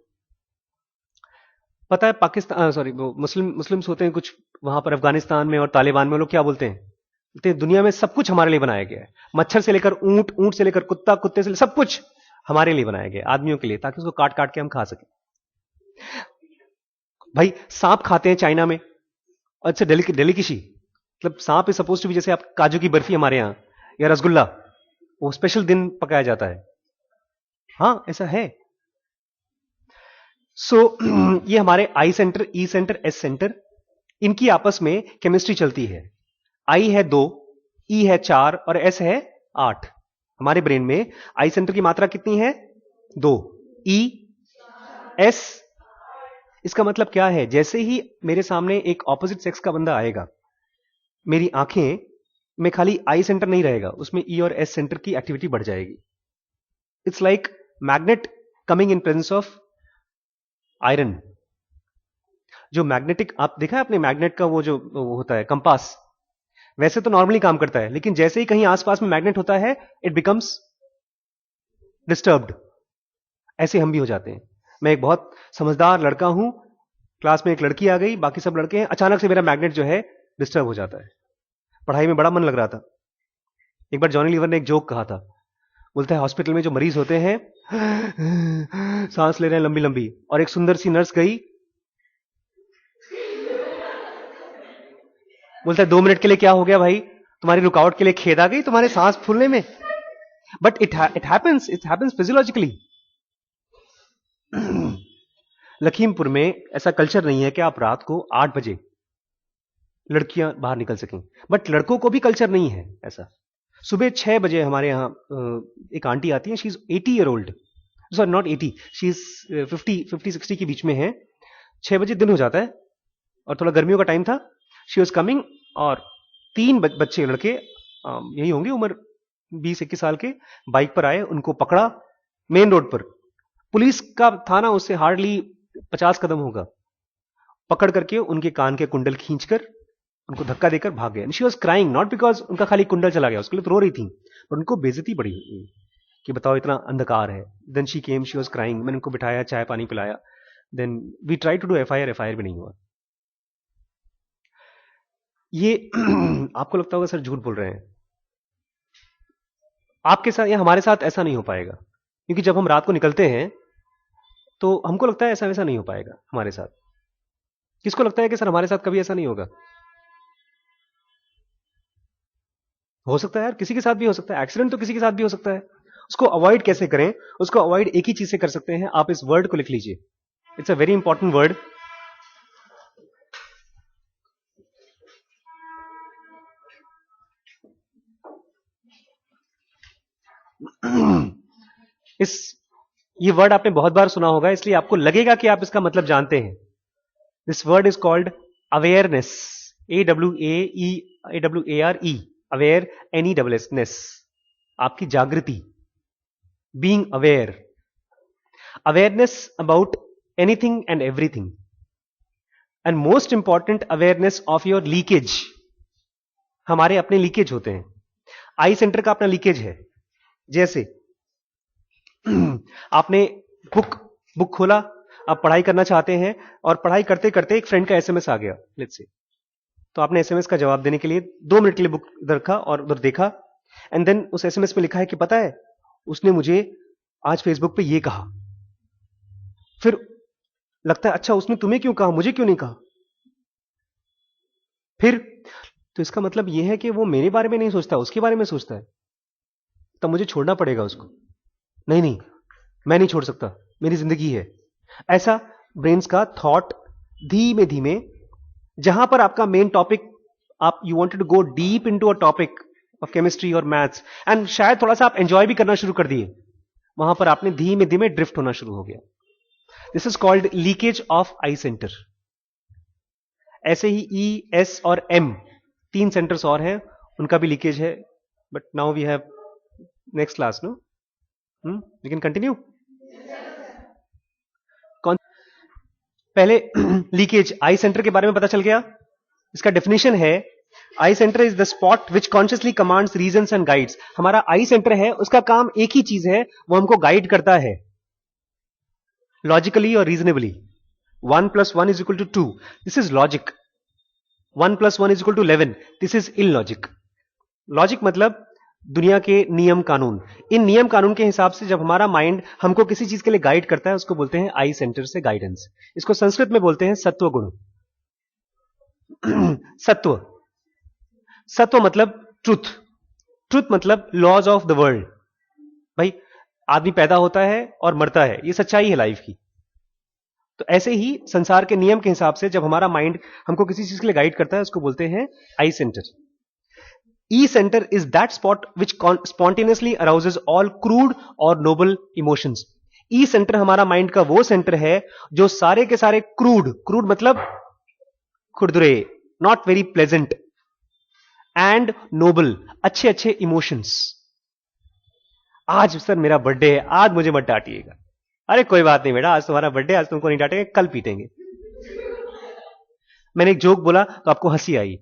पता है पाकिस्तान, सॉरी, वो मुस्लिम्स होते हैं कुछ वहां पर अफगानिस्तान में और तालिबान में, लोग क्या बोलते हैं? बोलते हैं दुनिया में सब कुछ हमारे लिए बनाया गया है। मच्छर से लेकर ऊंट, ऊंट से लेकर कुत्ता, कुत्ते से लेकर सब कुछ हमारे लिए बनाया गया, आदमियों के लिए, ताकि उसको काट काट के हम खा सकें। भाई सांप खाते हैं चाइना में, अच्छा डेलिकेसी, मतलब सांप इज सपोज टू बी, जैसे आप काजू की बर्फी हमारे यहां या रसगुल्ला, वो स्पेशल दिन पकाया जाता है। हाँ, ऐसा है। सो ये हमारे आई centre, E centre, S centre, इनकी आपस में केमिस्ट्री चलती है। आई है 2, ई है 4 और एस है 8। हमारे ब्रेन में आई सेंटर की मात्रा कितनी है? 2, ई, एस। इसका मतलब क्या है? जैसे ही मेरे सामने एक ऑपोजिट सेक्स का बंदा आएगा, मेरी आंखें में खाली आई सेंटर नहीं रहेगा, उसमें ई और एस सेंटर की एक्टिविटी बढ़ जाएगी। It's like magnet coming in presence of iron. जो मैग्नेटिक, आप देखा है अपने मैग्नेट का वो जो वो होता है कंपास, वैसे तो नॉर्मली काम करता है, लेकिन जैसे ही कहीं आसपास में मैग्नेट होता है, इट बिकम्स डिस्टर्ब्ड। ऐसे हम भी हो जाते हैं। मैं एक बहुत समझदार लड़का हूं, क्लास में एक लड़की आ गई, बाकी सब लड़के हैं, अचानक से मेरा मैग्नेट जो है डिस्टर्ब हो जाता है। पढ़ाई में बड़ा मन लग रहा था। एक बार जॉनी लीवर ने एक जोक कहा था, बोलता है हॉस्पिटल में जो मरीज होते हैं सांस ले रहे हैं लंबी लंबी, और एक सुंदर सी नर्स गई, बोलता है 2 मिनट के लिए क्या हो गया भाई, तुम्हारी रुकावट के लिए खेद आ गई तुम्हारे सांस फूलने में। But it happens physiologically. Lakhimpur में ऐसा कल्चर नहीं है कि आप रात को 8 बजे लड़कियां बाहर निकल सकें, बट लड़कों को भी कल्चर नहीं है ऐसा। सुबह 6 बजे हमारे यहां एक आंटी आती है, she is 80 year old, sorry not 80, she is 50-60 के बीच में है। 6 बजे दिन हो जाता है और थोड़ा गर्मियों का टाइम था। शी वॉज कमिंग और 3 बच्चे लड़के, यही होंगे उम्र 20-21 साल के, बाइक पर आए, उनको पकड़ा मेन रोड पर। पुलिस का थाना उससे हार्डली 50 कदम होगा। पकड़ करके उनके कान के कुंडल खींचकर उनको धक्का देकर भाग गए। She was crying, not because उनका खाली कुंडल चला गया, उसके लिए तो रो रही थी, पर उनको बेइज्जती बड़ी हुई कि बताओ इतना अंधकार है। Then she came, she was crying, मैंने उनको बिठाया, चाय पानी पिलाया, then we try to do FIR भी नहीं हुआ। ये आपको लगता होगा सर झूठ बोल रहे हैं, आपके साथ या हमारे साथ ऐसा नहीं हो पाएगा, क्योंकि जब हम रात को निकलते हैं तो हमको लगता है ऐसा वैसा नहीं हो पाएगा हमारे साथ। किसको लगता है कि सर हमारे साथ कभी ऐसा नहीं होगा? हो सकता है यार, किसी के साथ भी हो सकता है, एक्सीडेंट तो किसी के साथ भी हो सकता है। उसको अवॉइड कैसे करें? उसको अवॉइड एक ही चीज से कर सकते हैं, आप इस वर्ड को लिख लीजिए, it's a very important word. ये वर्ड आपने बहुत बार सुना होगा, इसलिए आपको लगेगा कि आप इसका मतलब जानते हैं। This word is called awareness, AWARE, aware, NESS, आपकी जागृति, being aware, awareness about anything and everything, and most important awareness of your leakage. हमारे अपने लीकेज होते हैं, आई सेंटर का अपना लीकेज है। जैसे आपने बुक खोला, आप पढ़ाई करना चाहते हैं, और पढ़ाई करते करते एक फ्रेंड का एसएमएस आ गया, लेट्स से, तो आपने एसएमएस का जवाब देने के लिए 2 मिनट के लिए बुक इधर रखा और उधर देखा, एंड देन उस एसएमएस में लिखा है कि पता है उसने मुझे आज फेसबुक पे ये कहा। फिर लगता है अच्छा उसने तुम्हें क्यों कहा, मुझे क्यों नहीं कहा? फिर तो इसका मतलब यह है कि वो मेरे बारे में नहीं सोचता, उसके बारे में सोचता है। तब मुझे छोड़ना पड़ेगा उसको। नहीं नहीं, मैं नहीं छोड़ सकता, मेरी जिंदगी है। ऐसा ब्रेन्स का थॉट धीमे धीमे, जहां पर आपका मेन टॉपिक, आप you wanted to go deep into a topic of chemistry और मैथ्स, एंड शायद थोड़ा सा आप एंजॉय भी करना शुरू कर दिए, वहां पर आपने धीमे धीमे ड्रिफ्ट होना शुरू हो गया। This is called leakage of I centre. ऐसे ही ई, एस और एम, तीन सेंटर्स और हैं, उनका भी लीकेज है। But now we have next class, no we can continue. कौन पहले लीकेज आई सेंटर के बारे में पता चल गया। इसका डेफिनेशन है, I centre is the spot which consciously commands reasons and guides. हमारा आई सेंटर है, उसका काम एक ही चीज है, वो हमको गाइड करता है लॉजिकली और reasonably. 1 + 1 = 2, this is logic. 1 + 1 = 11, this is illogic. Logic मतलब दुनिया के नियम कानून। इन नियम कानून के हिसाब से जब हमारा माइंड हमको किसी चीज के लिए गाइड करता है, उसको बोलते हैं आई सेंटर से गाइडेंस। इसको संस्कृत में बोलते हैं सत्व गुण। सत्व, सत्व मतलब ट्रुथ, ट्रुथ मतलब लॉज ऑफ द वर्ल्ड। भाई, आदमी पैदा होता है और मरता है, ये सच्चाई है लाइफ की। तो ऐसे ही संसार के नियम के हिसाब से जब हमारा माइंड हमको किसी चीज के लिए गाइड करता है, उसको बोलते हैं I centre. E centre is that spot which spontaneously arouses all crude और नोबल इमोशंस। ई सेंटर हमारा माइंड का वो सेंटर है जो सारे के सारे क्रूड, क्रूड मतलब खुरदुरे, not very pleasant, and noble, अच्छे अच्छे इमोशंस। आज सर मेरा बर्थडे है, आज मुझे मत डांटिएगा। अरे कोई बात नहीं बेटा, आज तुम्हारा बर्थडे, आज तुमको नहीं डांटेंगे, कल पीटेंगे। मैंने एक जोक बोला तो आपको हंसी आई।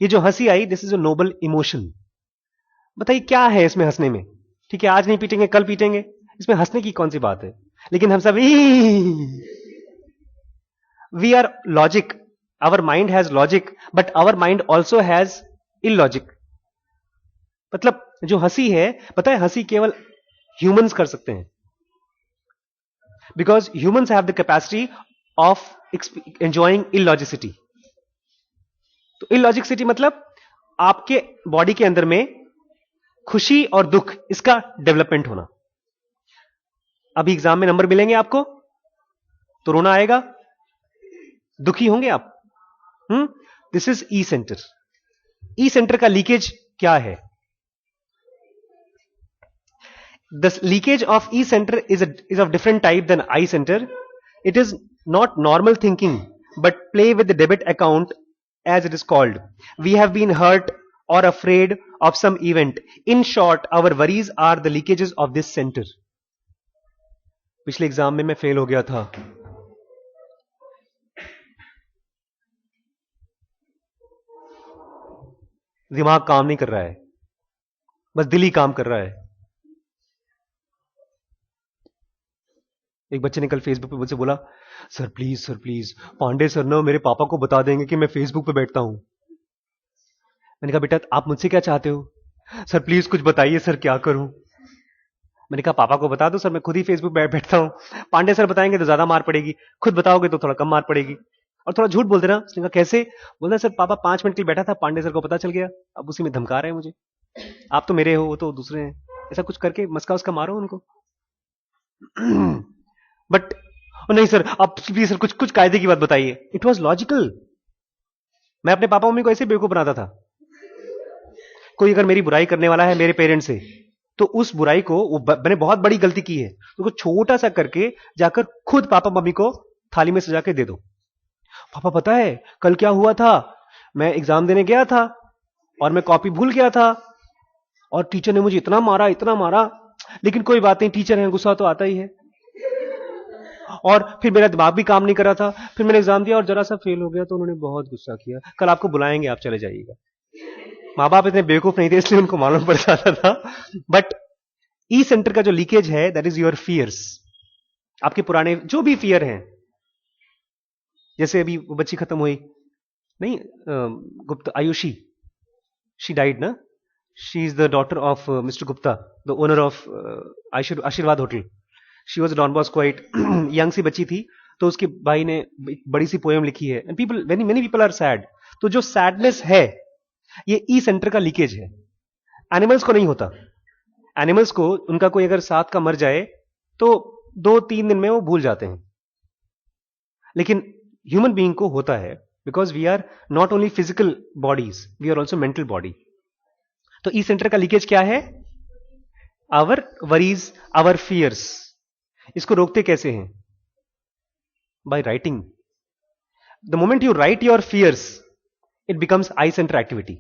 ये जो हंसी आई, this is a noble emotion. बताइए क्या है इसमें हंसने में? ठीक है, आज नहीं पीटेंगे, कल पीटेंगे, इसमें हंसने की कौन सी बात है? लेकिन हम सब we are logic, our mind has logic, but our mind also has illogic. मतलब जो हंसी है, पता है, हंसी केवल ह्यूमंस कर सकते हैं, because humans have the capacity of enjoying illogicity. तो इलॉजिसिटी मतलब आपके बॉडी के अंदर में खुशी और दुख, इसका डेवलपमेंट होना। अभी एग्जाम में नंबर मिलेंगे आपको तो रोना आएगा, दुखी होंगे आप। This is E centre. E centre का लीकेज क्या है? The leakage of E center is of different type than I center. It is not normal thinking, but play with the debit account, as it is called. We have been hurt or afraid of some event. In short, our worries are the leakages of this center. पिछले exam में मैं fail हो गया था, दिमाग काम नहीं कर रहा है, बस दिल ही काम कर रहा है। एक बच्चे ने कल फेसबुक पे मुझसे बोला, सर प्लीज पांडे सर ना मेरे पापा को बता देंगे कि मैं फेसबुक पे बैठता हूं। मैंने कहा बेटा आप मुझसे क्या चाहते हो? सर प्लीज कुछ बताइए सर, क्या करूं? मैंने कहा पापा को बता दो सर, मैं खुद ही फेसबुक पे बैठता हूं। पांडे सर बताएंगे तो ज्यादा मार पड़ेगी, खुद बताओगे तो थोड़ा कम मार पड़ेगी, और थोड़ा झूठ बोल देना। उसने कहा कैसे? बोलना सर पापा 5 मिनट के लिए बैठा था, पांडे सर को पता चल गया, अब उसी में धमका रहे हैं मुझे, आप तो मेरे हो, वो तो दूसरे हैं। ऐसा कुछ करके मस्का उसका मारो उनको। बट नहीं सर, आप प्लीज सर कुछ कायदे की बात बताइए। It was logical. मैं अपने पापा मम्मी को ऐसे बेवकूफ बनाता था। कोई अगर मेरी बुराई करने वाला है मेरे पेरेंट्स से, तो उस बुराई को, मैंने बहुत बड़ी गलती की है, तो छोटा सा करके जाकर खुद पापा मम्मी को थाली में सजा के दे दो। पापा पता है कल क्या हुआ था? मैं एग्जाम देने गया था और मैं कॉपी भूल गया था, और टीचर ने मुझे इतना मारा, लेकिन कोई बात नहीं, टीचर है, गुस्सा तो आता ही है। और फिर मेरा दिमाग भी काम नहीं कर रहा था, फिर मैंने एग्जाम दिया और जरा सा फेल हो गया, तो उन्होंने बहुत गुस्सा किया। कल आपको बुलाएंगे, आप चले जाइएगा। माँ बाप इतने बेवकूफ नहीं थे, इसलिए उनको मालूम पड़ जाता था। बट ई सेंटर का जो लीकेज है, दैट इज योर फियर्स। आपके पुराने जो भी फियर हैं, जैसे अभी वो बच्ची खत्म हुई नहीं, गुप्ता, आयुषी, शी डाइड ना, she is the daughter of mister Gupta, the owner of Ashirwad hotel. She was Don Bosco, quite young सी बच्ची थी, तो उसके भाई ने एक बड़ी सी पोएम लिखी है, and people, many people are sad. तो जो सैडनेस है ये ई सेंटर का लीकेज है। एनिमल्स को नहीं होता। एनिमल्स को उनका कोई अगर साथ का मर जाए तो 2-3 दिन में वो भूल जाते हैं, लेकिन ह्यूमन बीइंग को होता है, because we are not only physical bodies, we are also mental body. तो ई सेंटर का लीकेज क्या है? Our worries, our fears. इसको रोकते कैसे हैं? By writing. The moment you write your fears, it becomes I centre activity.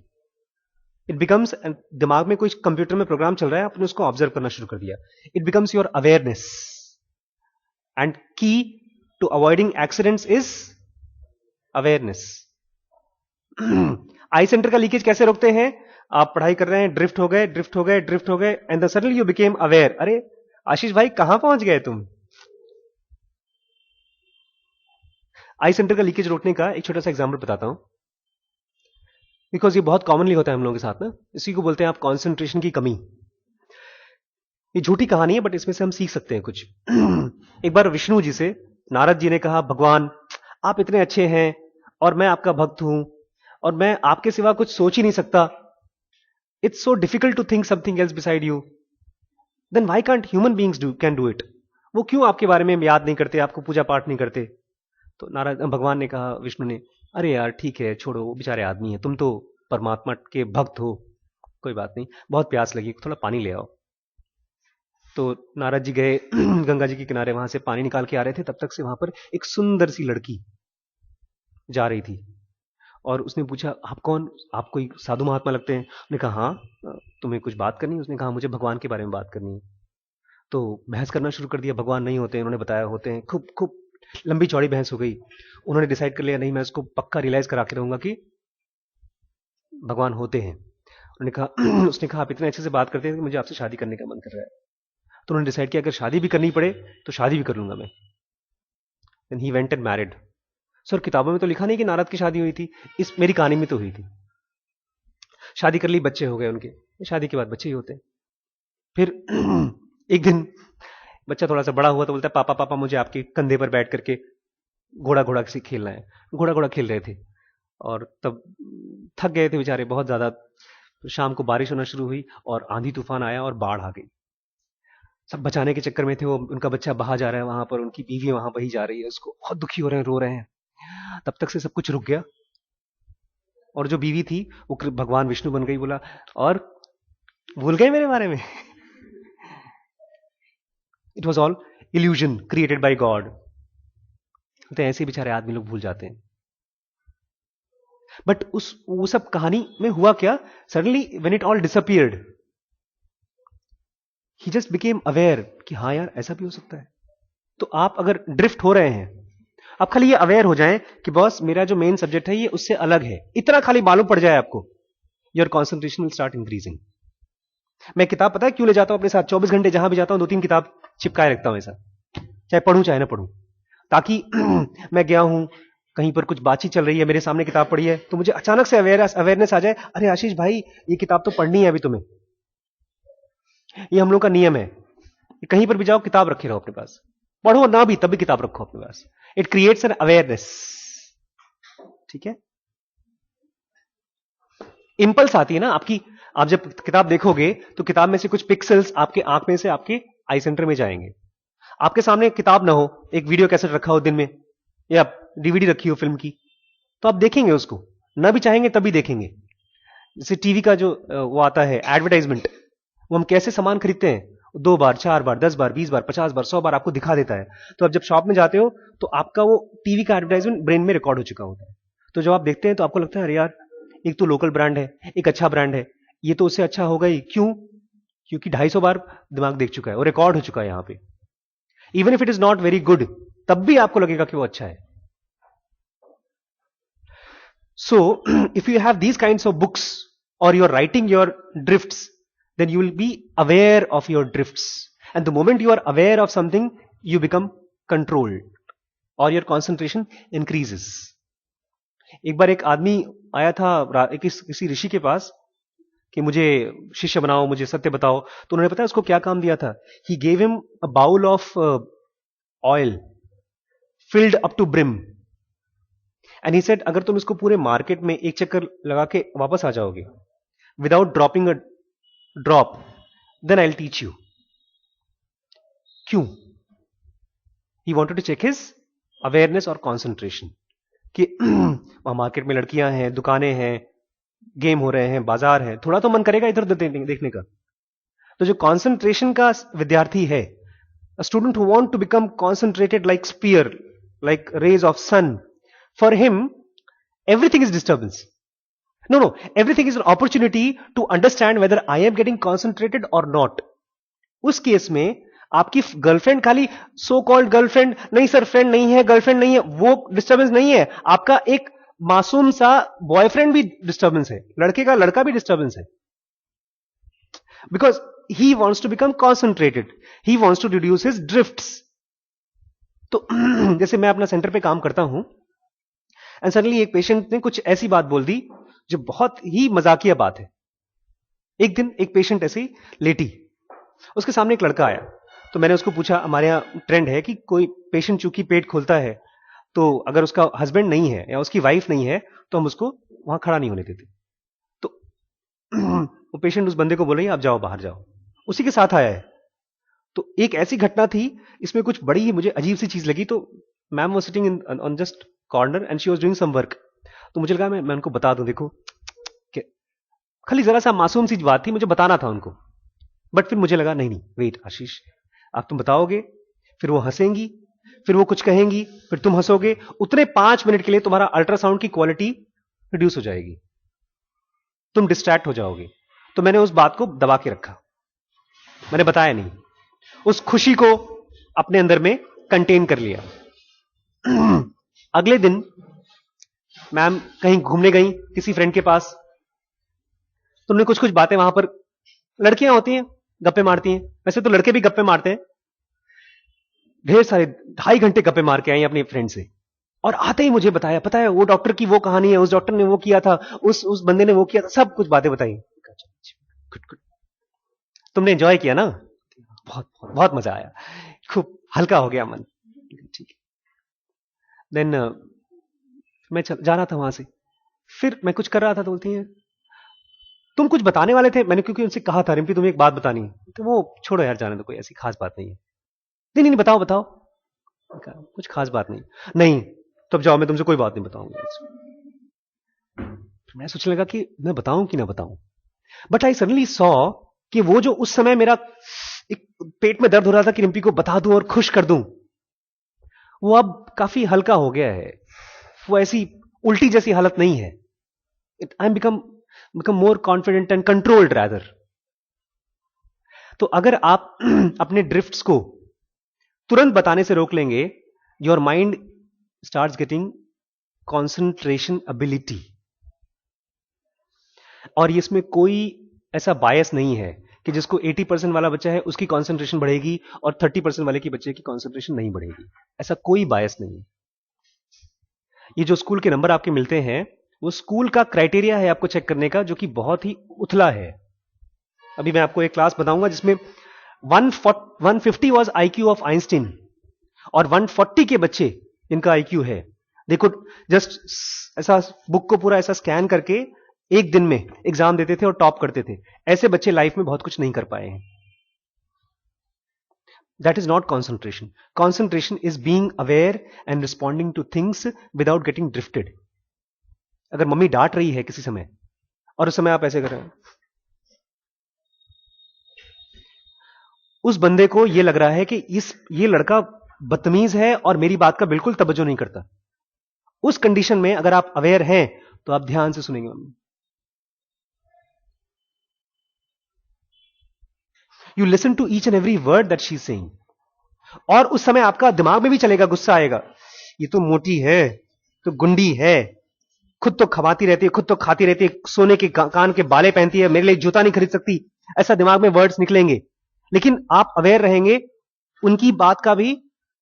It becomes, दिमाग में कोई कंप्यूटर में प्रोग्राम चल रहा है, आपने उसको ऑब्जर्व करना शुरू कर दिया। It becomes your awareness. And key to avoiding accidents is awareness. Eye centre का लीकेज कैसे रोकते हैं? आप पढ़ाई कर रहे हैं, ड्रिफ्ट हो गए, ड्रिफ्ट हो गए, ड्रिफ्ट हो गए, and then suddenly you became aware. अरे आशीष भाई कहां पहुंच गए तुम? आई सेंटर का लीकेज रोकने का एक छोटा सा एग्जांपल बताता हूं, बिकॉज ये बहुत कॉमनली होता है हम लोगों के साथ ना। इसी को बोलते हैं आप कॉन्सेंट्रेशन की कमी। ये झूठी कहानी है, बट इसमें से हम सीख सकते हैं कुछ। एक बार विष्णु जी से नारद जी ने कहा, भगवान आप इतने अच्छे हैं और मैं आपका भक्त हूं और मैं आपके सिवा कुछ सोच ही नहीं सकता। It's so difficult to think something else beside you, then why can't human beings can do it? वो क्यों आपके बारे में याद नहीं करते, आपको पूजा पाठ नहीं करते? तो नारद भगवान ने कहा, विष्णु ने, अरे यार ठीक है, छोड़ो, वो बेचारे आदमी है, तुम तो परमात्मा के भक्त हो, कोई बात नहीं, बहुत प्यास लगी, थोड़ा पानी ले आओ। तो नारद जी गए गंगा जी के किनारे, वहां से पानी निकाल के आ रहे थे, तब तक से वहां पर एक सुंदर सी लड़की जा रही थी और उसने पूछा, आप कौन? आप कोई साधु महात्मा लगते हैं। उसने कहा, हाँ तुम्हें कुछ बात करनी है? उसने कहा, मुझे भगवान के बारे में बात करनी है। तो बहस करना शुरू कर दिया, भगवान नहीं होते, उन्होंने बताया होते हैं, खूब खूब लंबी चौड़ी बहस हो गई। उन्होंने डिसाइड कर लिया, नहीं मैं उसको पक्का रियलाइज करा के रहूंगा कि भगवान होते हैं। उन्होंने कहा उसने कहा, आप इतने अच्छे से बात करते हैं कि मुझे आपसे शादी करने का मन कर रहा है। तो उन्होंने डिसाइड किया, अगर शादी भी करनी पड़े तो शादी भी कर लूंगा मैं। Then he went and married. Sir किताबों में तो लिखा नहीं कि नारद की शादी हुई थी, इस मेरी कहानी में तो हुई थी। शादी कर ली, बच्चे हो गए उनके, शादी के बाद बच्चे ही होते हैं। फिर एक दिन बच्चा थोड़ा सा बड़ा हुआ तो बोलता है, पापा पापा मुझे आपके कंधे पर बैठ करके घोड़ा घोड़ा से खेलना है। घोड़ा घोड़ा खेल रहे थे और तब थक गए थे बेचारे बहुत ज्यादा। तो शाम को बारिश होना शुरू हुई और आंधी तूफान आया और बाढ़ आ गई। सब बचाने के चक्कर में थे, वो उनका बच्चा बहा जा रहा है वहां पर, उनकी बीवी वहां बही जा रही है, उसको बहुत दुखी हो रहे हैं, रो रहे हैं। तब तक से सब कुछ रुक गया और जो बीवी थी वो भगवान विष्णु बन गई। बोला, और भूल गए मेरे बारे में? It was all illusion created by God. तो ऐसे बेचारे आदमी लोग भूल जाते हैं। बट वो सब कहानी में हुआ क्या? Suddenly when it all disappeared, he just became aware कि हाँ यार ऐसा भी हो सकता है। तो आप अगर ड्रिफ्ट हो रहे हैं, आप खाली ये अवेयर हो जाएं कि बॉस मेरा जो मेन सब्जेक्ट है ये उससे अलग है, इतना खाली मालूम पड़ जाए आपको, your concentration will start increasing. मैं किताब पता है क्यों ले जाता हूं अपने साथ? 24 घंटे जहां भी जाता हूं 2-3 किताब चिपकाए रखता हूं ऐसा, चाहे पढ़ूं चाहे ना पढ़ूं, ताकि मैं गया हूं कहीं पर कुछ बातचीत चल रही है, मेरे सामने किताब पड़ी है, तो मुझे अचानक से अवेयरनेस आ जाए, अरे आशीष भाई ये किताब तो पढ़नी है अभी तुम्हें। ये हम लोग का नियम है, कहीं पर भी जाओ किताब रखे रहो अपने पास, पढ़ो ना भी तब भी किताब रखो अपने पास। It creates an awareness. ठीक है, इंपल्स आती है ना आपकी, आप जब किताब देखोगे तो किताब में से कुछ पिक्सल्स आपके आंख में से आपके आई सेंटर में जाएंगे। आपके सामने किताब ना हो, एक वीडियो कैसेट रखा हो दिन में या डीवीडी रखी हो फिल्म की, तो आप देखेंगे उसको, ना भी चाहेंगे तभी देखेंगे। जैसे टीवी का जो वो आता है एडवर्टाइजमेंट, वो हम कैसे सामान खरीदते हैं, 2 बार 4 बार 10 बार 20 बार 50 बार 100 बार आपको दिखा देता है। तो अब जब शॉप में जाते हो तो आपका वो टीवी का एडवर्टाइजमेंट ब्रेन में रिकॉर्ड हो चुका होता है। तो जब आप देखते हैं तो आपको लगता है अरे यार एक तो लोकल ब्रांड है, एक अच्छा ब्रांड है, ये तो उससे अच्छा होगा ही। क्यों? क्योंकि 250 बार दिमाग देख चुका है, वो रिकॉर्ड हो चुका है यहां पे। Even if it is not very good, तब भी आपको लगेगा कि वो अच्छा है। So, if you have these kinds of books or you're writing your drifts, then you will be aware of your drifts. And the moment you are aware of something, you become controlled or your concentration increases. एक बार एक आदमी आया था किसी ऋषि के पास कि मुझे शिष्य बनाओ, मुझे सत्य बताओ। तो उन्होंने पता उसको क्या काम दिया था? He gave him a bowl of oil filled up to brim. And he said अगर तुम इसको पूरे मार्केट में एक चक्कर लगा के वापस आ जाओगे without dropping a drop, then I will teach you. क्यों? He wanted to check his awareness और कॉन्सेंट्रेशन कि वहां मार्केट में लड़कियां हैं, दुकानें हैं, गेम हो रहे हैं, बाजार है, थोड़ा तो मन करेगा इधर उधर देखने का। तो जो कॉन्सेंट्रेशन का विद्यार्थी है, a student who want to become concentrated like spear, like rays of sun, for him everything is disturbance. No, everything is an opportunity to understand whether I am getting concentrated or not. उस case में आपकी girlfriend, खाली so called girlfriend नहीं sir, friend नहीं है, girlfriend नहीं है, वो डिस्टर्बेंस नहीं है। आपका एक मासूम सा बॉयफ्रेंड भी डिस्टर्बेंस है, लड़के का लड़का भी डिस्टर्बेंस है। Because he wants to become concentrated, he wants to reduce his drifts. तो जैसे मैं अपना सेंटर पे काम करता हूं एंड सडनली एक पेशेंट ने कुछ ऐसी बात बोल दी जो बहुत ही मजाकिया बात है। एक दिन एक पेशेंट ऐसे ही लेटी, उसके सामने एक लड़का आया, तो मैंने उसको पूछा, हमारे यहां ट्रेंड है कि कोई पेशेंट चूंकि पेट खोलता है तो अगर उसका हस्बैंड नहीं है या उसकी वाइफ नहीं है तो हम उसको वहां खड़ा नहीं होने देते। तो वो पेशेंट उस बंदे को बोले आप जाओ, बाहर जाओ, उसी के साथ आया है। तो एक ऐसी घटना थी, इसमें कुछ बड़ी ही मुझे अजीब सी चीज लगी। तो ma'am was sitting in on just corner and she was doing some work. तो मुझे लगा मैं उनको बता दूं, देखो खाली जरा सा मासूम सी बात थी, मुझे बताना था उनको। बट फिर मुझे लगा नहीं वेट आशीष, आप तुम बताओगे, फिर वो हंसेंगी, फिर वो कुछ कहेंगी, फिर तुम हंसोगे, उतने 5 मिनट के लिए तुम्हारा अल्ट्रासाउंड की क्वालिटी रिड्यूस हो जाएगी, तुम डिस्ट्रैक्ट हो जाओगे। तो मैंने उस बात को दबा के रखा, मैंने बताया नहीं, उस खुशी को अपने अंदर में कंटेन कर लिया। अगले दिन मैम कहीं घूमने गई किसी फ्रेंड के पास, तो उन्होंने कुछ कुछ बातें, वहां पर लड़कियां होती हैं गप्पे मारती हैं, वैसे तो लड़के भी गप्पे मारते हैं, ढेर सारे 2.5 घंटे गप्पे मार के आई अपने फ्रेंड से। और आते ही मुझे बताया, पता है वो डॉक्टर की वो कहानी है, उस डॉक्टर ने वो किया था, उस बंदे ने वो किया था, सब कुछ बातें बताई। तुमने एंजॉय किया ना? बहुत बहुत बहुत मजा आया, खूब हल्का हो गया मन। ठीक है, देन मैं जा रहा था वहां से, फिर मैं कुछ कर रहा था, तो बोलती है तुम कुछ बताने वाले थे। मैंने क्योंकि उनसे कहा था रिम्पी तुम्हें एक बात बतानी है, तो वो छोड़ो यार, जाने दो, कोई ऐसी खास बात नहीं है। नहीं नहीं बताओ बताओ, कुछ खास बात नहीं। नहीं तब जाओ, मैं तुमसे कोई बात नहीं बताऊंगा। मैं सोचने लगा कि मैं बताऊं कि ना बताऊं, बट आई सडनली सॉ कि वो जो उस समय मेरा एक पेट में दर्द हो रहा था कि रिम्पी को बता दूं और खुश कर दूं, वो अब काफी हल्का हो गया है। वो ऐसी उल्टी जैसी हालत नहीं है। I am become more confident and controlled rather. तो अगर आप अपने ड्रिफ्ट्स को तुरंत बताने से रोक लेंगे, your mind starts getting concentration ability. और इसमें कोई ऐसा बायस नहीं है कि जिसको 80% वाला बच्चा है उसकी कॉन्सेंट्रेशन बढ़ेगी और 30% वाले की बच्चे की कॉन्सेंट्रेशन नहीं बढ़ेगी। ऐसा कोई बायस नहीं है। ये जो स्कूल के नंबर आपके मिलते हैं, वो स्कूल का क्राइटेरिया है आपको चेक करने का, जो कि बहुत ही उथला है। अभी मैं आपको एक क्लास बताऊंगा जिसमें 150 वाज आईक्यू ऑफ आइंस्टीन, और 140 के बच्चे इनका आईक्यू है। देखो जस्ट ऐसा बुक को पूरा ऐसा स्कैन करके एक दिन में एग्जाम देते थे और टॉप करते थे। ऐसे बच्चे लाइफ में बहुत कुछ नहीं कर पाए हैं। That is not concentration. Concentration is being aware and responding two things without getting drifted. अगर मम्मी डांट रही है किसी समय और उस समय आप ऐसे कर रहे हैं, उस बंदे को यह लग रहा है कि ये लड़का बदतमीज है और मेरी बात का बिल्कुल तवज्जो नहीं करता। उस कंडीशन में अगर आप अवेयर हैं तो आप ध्यान से सुनेंगे mummy. You listen to each and every word that she is saying. और उस समय आपका दिमाग में भी चलेगा, गुस्सा आएगा, ये तो मोटी है, तो गुंडी है, खुद तो खवाती रहती है, खुद तो खाती रहती है, सोने के कान के बाले पहनती है, मेरे लिए जूता नहीं खरीद सकती। ऐसा दिमाग में वर्ड्स निकलेंगे। लेकिन आप अवेयर रहेंगे उनकी बात का भी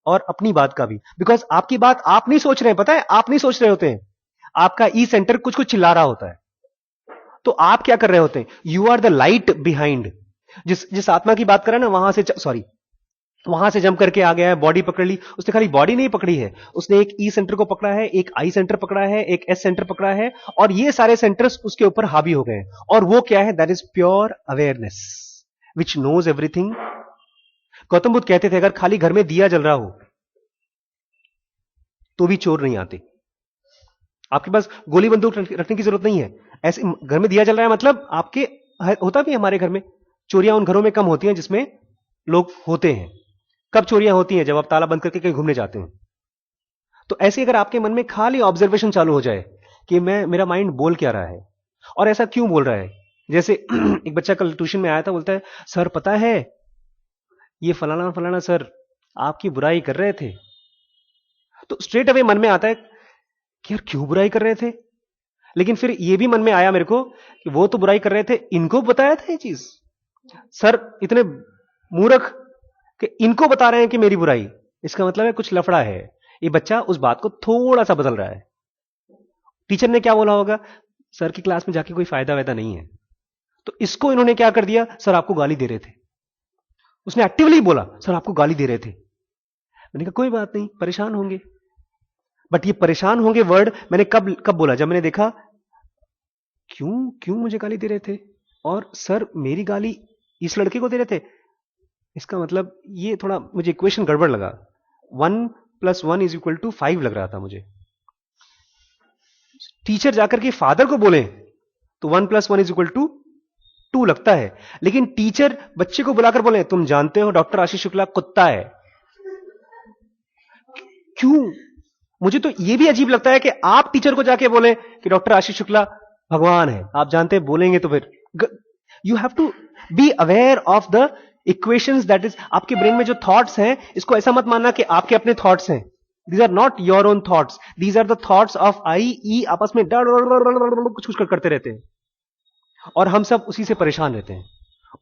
और अपनी बात का भी, बिकॉज आपकी बात आप नहीं सोच रहे हैं। पता है आप नहीं सोच रहे होते हैं, आपका ई सेंटर कुछ कुछ चिल्ला रहा होता है। तो आप क्या कर रहे होते हैं? You are the light behind. जिस आत्मा की बात कर रहे हैं ना, वहां से सॉरी, वहां से जंप करके आ गया है, बॉडी पकड़ ली। उसने खाली बॉडी नहीं पकड़ी है, उसने एक ई सेंटर को पकड़ा है, एक आई सेंटर पकड़ा है, एक एस सेंटर पकड़ा है, और ये सारे सेंटर्स उसके ऊपर हावी हो गए हैं। और वो क्या है? That is pure awareness which knows everything. Gautam Buddha कहते थे अगर खाली घर में दिया जल रहा हो तो भी चोर नहीं आते। आपके पास गोली बंदूक रखने की जरूरत नहीं है। ऐसे घर में दिया जल रहा है मतलब आपके, होता भी हमारे घर में चोरियां उन घरों में कम होती हैं जिसमें लोग होते हैं। कब चोरियां होती हैं? जब आप ताला बंद करके कहीं घूमने जाते हैं। तो ऐसे अगर आपके मन में खाली ऑब्जर्वेशन चालू हो जाए कि मेरा माइंड बोल क्या रहा है और ऐसा क्यों बोल रहा है। जैसे एक बच्चा कल ट्यूशन में आया था, बोलता है सर पता है ये फलाना फलाना सर आपकी बुराई कर रहे थे। तो स्ट्रेट अवे मन में आता है कि यार क्यों बुराई कर रहे थे। लेकिन फिर ये भी मन में आया मेरे को कि वो तो बुराई कर रहे थे, इनको बताया था ये चीज। सर इतने मूर्ख कि इनको बता रहे हैं कि मेरी बुराई, इसका मतलब है कुछ लफड़ा है। ये बच्चा उस बात को थोड़ा सा बदल रहा है। टीचर ने क्या बोला होगा? सर की क्लास में जाके कोई फायदा वायदा नहीं है। तो इसको इन्होंने क्या कर दिया? सर आपको गाली दे रहे थे। उसने एक्टिवली बोला सर आपको गाली दे रहे थे। मैंने कहा कोई बात नहीं, परेशान होंगे। बट ये परेशान होंगे वर्ड मैंने कब कब बोला? जब मैंने देखा क्यों क्यों मुझे गाली दे रहे थे, और सर मेरी गाली इस लड़के को दे रहे थे। इसका मतलब ये थोड़ा मुझे इक्वेशन गड़बड़ लगा। 1+1=5 लग रहा था मुझे। टीचर जाकर के फादर को बोले तो 1+1=2 लगता है, लेकिन टीचर बच्चे को बुलाकर बोले तुम जानते हो डॉक्टर आशीष शुक्ला कुत्ता है। क्यों? मुझे तो यह भी अजीब लगता है कि आप टीचर को जाके बोले कि डॉक्टर आशीष शुक्ला भगवान है। आप जानते हैं बोलेंगे तो फिर you have to be aware of the equations, that is आपके ब्रेन में जो थॉट्स हैं, इसको ऐसा मत मानना कि आपके अपने थॉट्स हैं। These are not your own thoughts, these are the thoughts of I E, आपस में कुछ कुछ करते रहते हैं और हम सब उसी से परेशान रहते हैं।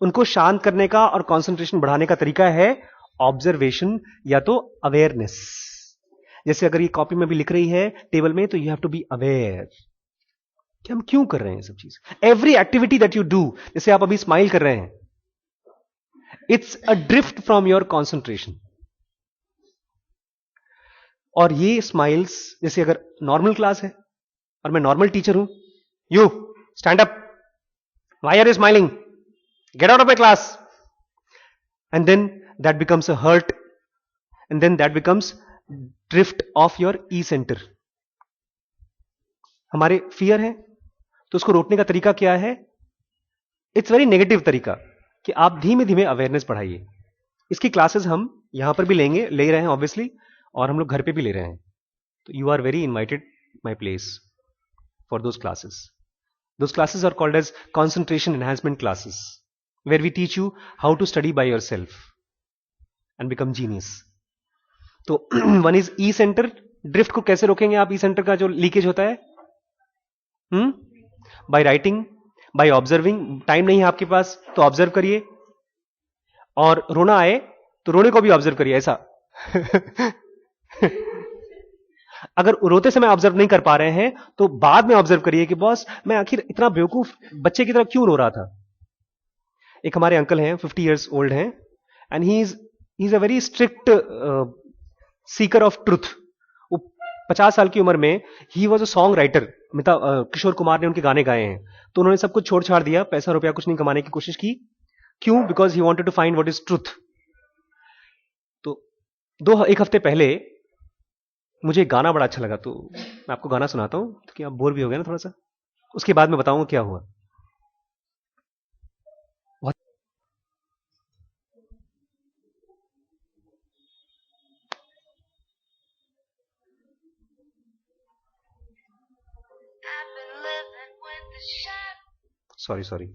उनको शांत करने का और कंसंट्रेशन बढ़ाने का तरीका है ऑब्जर्वेशन या तो अवेयरनेस। जैसे अगर ये कॉपी में भी लिख रही है टेबल में, तो you have to be aware कि हम क्यों कर रहे हैं ये सब चीज। Every activity that you do, जैसे आप अभी स्माइल कर रहे हैं, it's a drift from your concentration. और ये स्माइल्स, जैसे अगर नॉर्मल क्लास है और मैं नॉर्मल टीचर हूं, you stand up, why are you smiling, get out of my class, and then that becomes a hurt, and then that becomes drift of your E center. हमारे fear है, तो उसको रोकने का तरीका क्या है? इट्स वेरी नेगेटिव तरीका कि आप धीमे धीमे अवेयरनेस बढ़ाइए। इसकी क्लासेस हम यहां पर भी ले रहे हैं ऑब्वियसली, और हम लोग घर पे भी ले रहे हैं। तो you are very invited my place for those classes. Those classes are called as concentration enhancement classes, where we teach you how to study by yourself and become genius. तो one is E centre. Drift को कैसे रोकेंगे आप? ई centre का जो leakage होता है, by writing, by observing. Time नहीं है आपके पास तो ऑब्जर्व करिए, और रोना आए तो रोने को भी ऑब्जर्व करिए। ऐसा अगर रोते समय ऑब्जर्व नहीं कर पा रहे हैं तो बाद में ऑब्जर्व करिए कि बॉस मैं आखिर इतना बेवकूफ बच्चे की तरह क्यों रो रहा था। एक हमारे अंकल हैं, 50 ईयर्स ओल्ड हैं, and he is a very strict seeker of truth. वो 50 साल की उम्र में he was a song writer. Kishore Kumar ने उनके गाने गाए हैं, तो उन्होंने सब कुछ छोड़ छाड़ दिया, पैसा रुपया कुछ नहीं कमाने की कोशिश की। क्यों? Because he wanted to find what is truth. तो एक हफ्ते पहले मुझे गाना बड़ा अच्छा लगा, तो मैं आपको गाना सुनाता हूं, तो कि आप बोर भी हो गए ना थोड़ा सा, उसके बाद मैं बताऊंगा क्या हुआ। बहुत sorry sorry.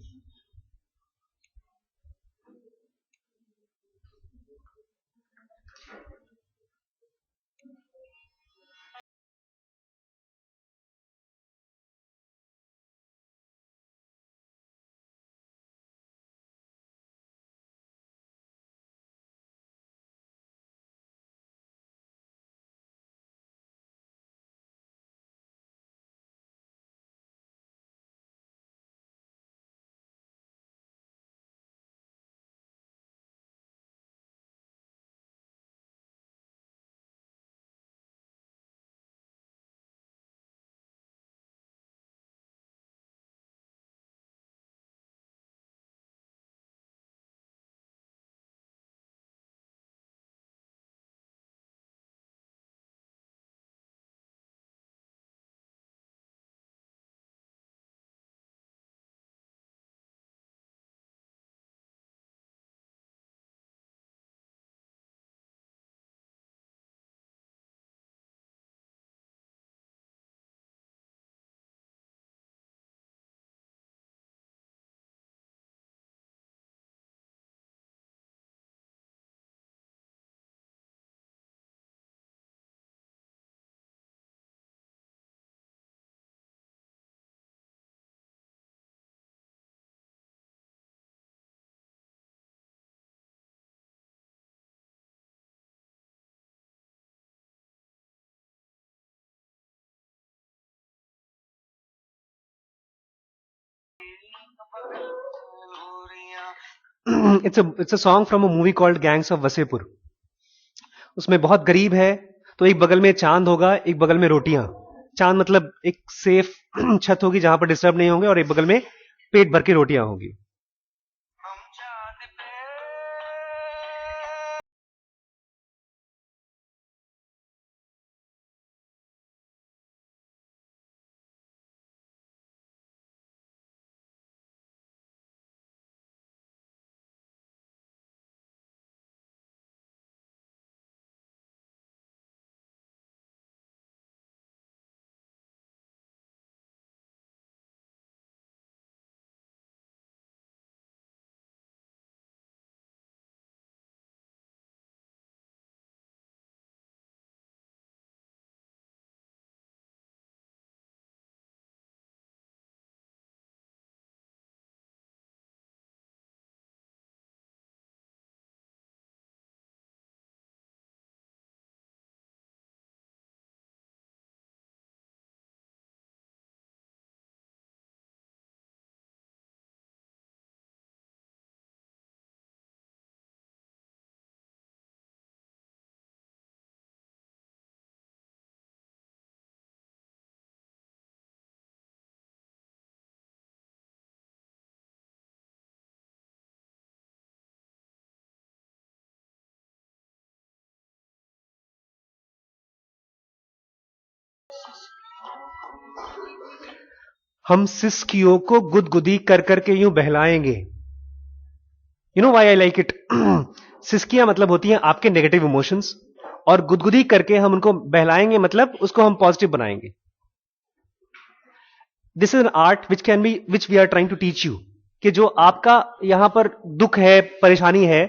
It's a song from a movie called Gangs of Wasseypur. उसमें बहुत गरीब है, तो एक बगल में चांद होगा, एक बगल में रोटियां. चांद मतलब एक सेफ छत होगी जहां पर डिस्टर्ब नहीं होंगे, और एक बगल में पेट भर के रोटियां होगी. हम सिसकियों को गुदगुदी कर करके यूं बहलाएंगे. You know why I like it. सिसकियां मतलब होती हैं आपके नेगेटिव इमोशंस, और गुदगुदी करके हम उनको बहलाएंगे मतलब उसको हम पॉजिटिव बनाएंगे. This is an art which we are trying to teach you, कि जो आपका यहां पर दुख है, परेशानी है,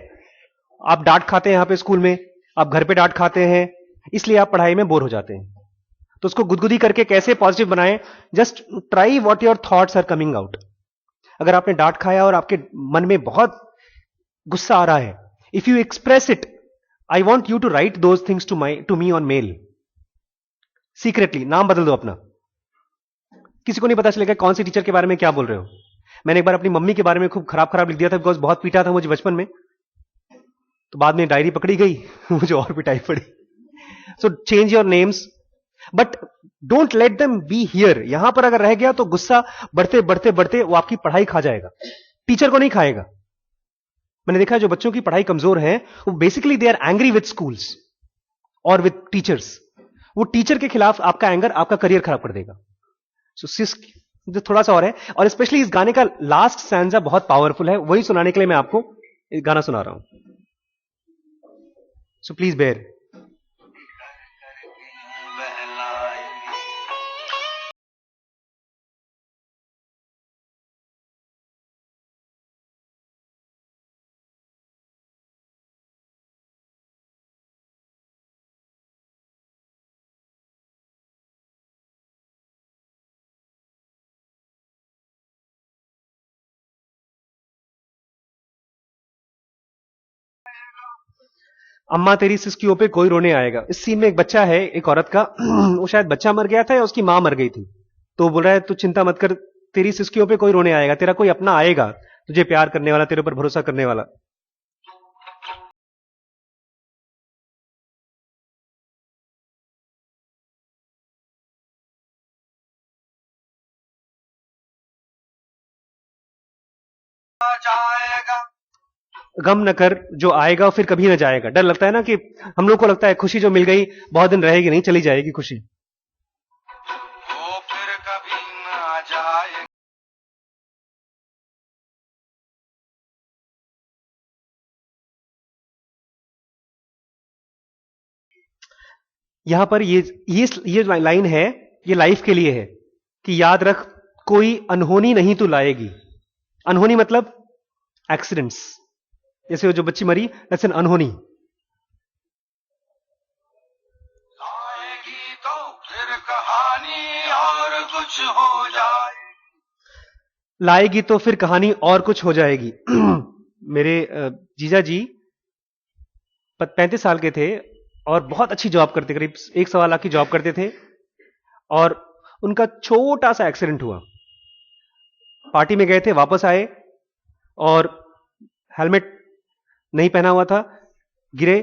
आप डांट खाते हैं यहां पे स्कूल में, आप घर पे डांट खाते हैं, इसलिए आप पढ़ाई में बोर हो जाते हैं. तो उसको गुदगुदी करके कैसे पॉजिटिव बनाएं. Just try what your thoughts are coming out. अगर आपने डांट खाया और आपके मन में बहुत गुस्सा आ रहा है, if you express it, I want you to write those things to me on mail secretly. नाम बदल दो अपना, किसी को नहीं पता चलेगा कौन सी टीचर के बारे में क्या बोल रहे हो. मैंने एक बार अपनी मम्मी के बारे में खूब खराब खराब लिख दिया था, बिकॉज बहुत पीटा था मुझे बचपन में. तो बाद में डायरी पकड़ी गई, मुझे और पिटाई पड़ी. So change your names, but don't let them be here. यहां पर अगर रह गया तो गुस्सा बढ़ते बढ़ते बढ़ते वो आपकी पढ़ाई खा जाएगा, टीचर को नहीं खाएगा. मैंने देखा जो बच्चों की पढ़ाई कमजोर है, वो basically they are angry with schools और विद टीचर्स. वो टीचर के खिलाफ आपका एंगर आपका करियर खराब कर देगा. सो सिस्क जो थोड़ा सा और है, और स्पेशली इस गाने का लास्ट स्टैंजा बहुत पावरफुल है, वही सुनाने के लिए मैं आपको गाना सुना रहा हूं. So please bear. अम्मा तेरी सिसकियों पे कोई रोने आएगा. इस सीन में एक बच्चा है, एक औरत का, वो शायद बच्चा मर गया था या उसकी मां मर गई थी. तो वो बोल रहा है तू चिंता मत कर, तेरी सिसकियों पे कोई रोने आएगा, तेरा कोई अपना आएगा तुझे प्यार करने वाला, तेरे ऊपर भरोसा करने वाला. गम न कर, जो आएगा फिर कभी न जाएगा. डर लगता है ना, कि हम लोग को लगता है खुशी जो मिल गई बहुत दिन रहेगी नहीं, चली जाएगी खुशी. वो फिर कभी न जाएगा. यहां पर ये लाइन है, ये लाइफ के लिए है, कि याद रख कोई अनहोनी नहीं तू लाएगी. अनहोनी मतलब एक्सीडेंट्स, जैसे वो जो बच्ची मरी, दैट्स एन अनहोनी. लाएगी तो फिर कहानी और कुछ हो जाए, लाएगी तो फिर कहानी और कुछ हो जाएगी. मेरे जीजा जी 35 साल के थे और बहुत अच्छी जॉब करते, करीब 1 सवा लाख की जॉब करते थे, और उनका छोटा सा एक्सीडेंट हुआ. पार्टी में गए थे, वापस आए और हेलमेट नहीं पहना हुआ था, गिरे,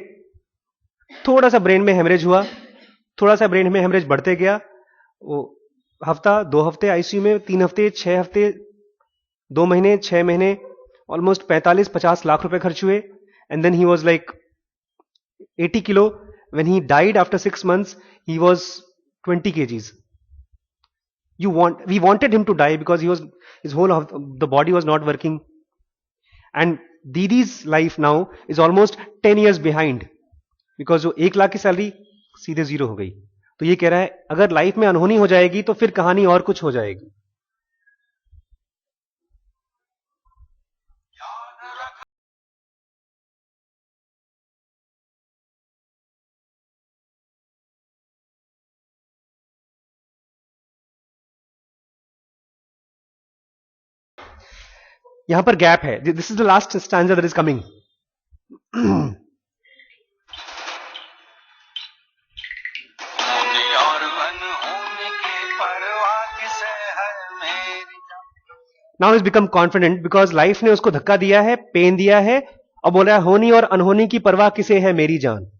थोड़ा सा ब्रेन में हेमरेज हुआ, थोड़ा सा ब्रेन में हेमरेज बढ़ते गया, वो हफ्ता 2 हफ्ते आईसीयू में, 3 हफ्ते, 6 हफ्ते, 2 महीने, 6 महीने, ऑलमोस्ट 45-50 लाख रुपए खर्च हुए, and then he was like 80 kilo. When he died after 6 months, he was 20 kgs. We wanted him to die because his whole of the body was not working. And Didi's life now is almost 10 years behind because जो 1 लाख की salary सीधे 0 हो गई. तो ये कह रहा है अगर लाइफ में अनहोनी हो जाएगी तो फिर कहानी और कुछ हो जाएगी. यहां पर गैप है. This is the last stanza that is coming. Now is become confident because life ने उसको धक्का दिया है, पेन दिया है, और बोला है होनी और अनहोनी की परवाह किसे है मेरी जान.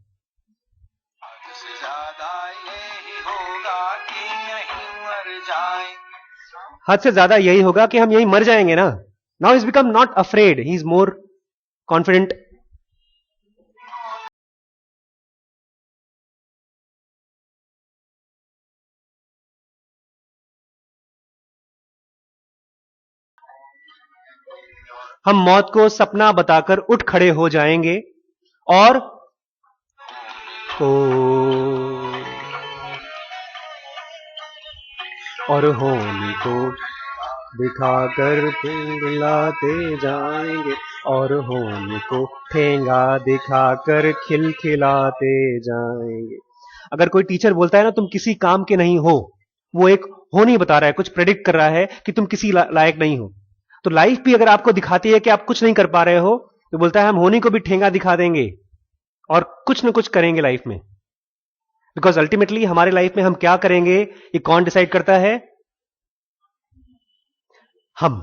हद से ज्यादा यही होगा कि हम यही मर जाएंगे ना. Now is become not afraid, he is more confident. हम मौत को सपना बताकर उठ खड़े हो जाएंगे और होनी को दिखाकर पिघलाते जाएंगे और होनी को ठेंगा दिखाकर खिलखिलाते जाएंगे. अगर कोई टीचर बोलता है ना तुम किसी काम के नहीं हो, वो एक होनी बता रहा है, कुछ प्रेडिक्ट कर रहा है कि तुम किसी लायक नहीं हो. तो लाइफ भी अगर आपको दिखाती है कि आप कुछ नहीं कर पा रहे हो, तो बोलता है हम होनी को भी ठेंगा दिखा देंगे और कुछ न कुछ करेंगे लाइफ में. बिकॉज अल्टीमेटली हमारे लाइफ में हम क्या करेंगे ये कौन डिसाइड करता है? हम.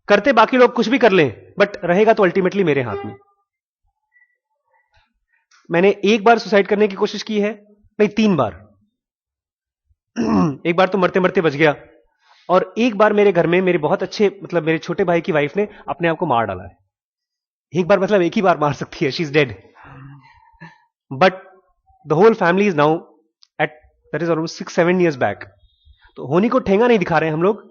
करते बाकी लोग कुछ भी कर लें, बट रहेगा तो अल्टीमेटली मेरे हाथ में. मैंने एक बार सुसाइड करने की कोशिश की है, नहीं 3 बार. एक बार तो मरते मरते बच गया, और एक बार मेरे घर में मेरे बहुत अच्छे मतलब मेरे छोटे भाई की वाइफ ने अपने आप को मार डाला है. एक बार मतलब एक ही बार मार सकती है, she is dead. But the whole family is now at that is almost 6-7 years बैक. तो होनी को ठेंगा नहीं दिखा रहे हम लोग,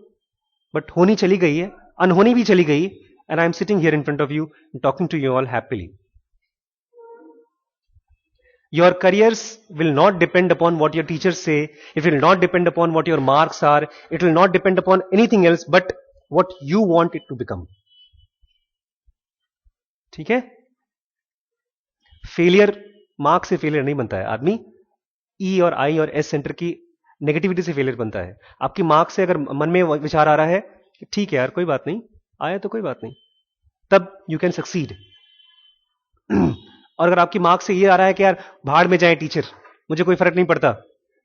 बट होनी चली गई है, अनहोनी भी चली गई, and I am sitting here in front of you talking to you all happily. Your careers will not depend upon what your teachers say. It will not depend upon what your marks are. It will not depend upon anything else but what you want it to become. ठीक है? Failure marks से failure नहीं बनता है. आदमी ई और आई और S centre की नेगेटिविटी से फेलियर बनता है. आपकी मार्क्स से अगर मन में विचार आ रहा है कि ठीक है यार कोई बात नहीं, आया तो कोई बात नहीं, तब यू कैन सक्सीड. और अगर आपकी मार्क्स से ये आ रहा है कि यार भाड़ में जाए टीचर, मुझे कोई फर्क नहीं पड़ता,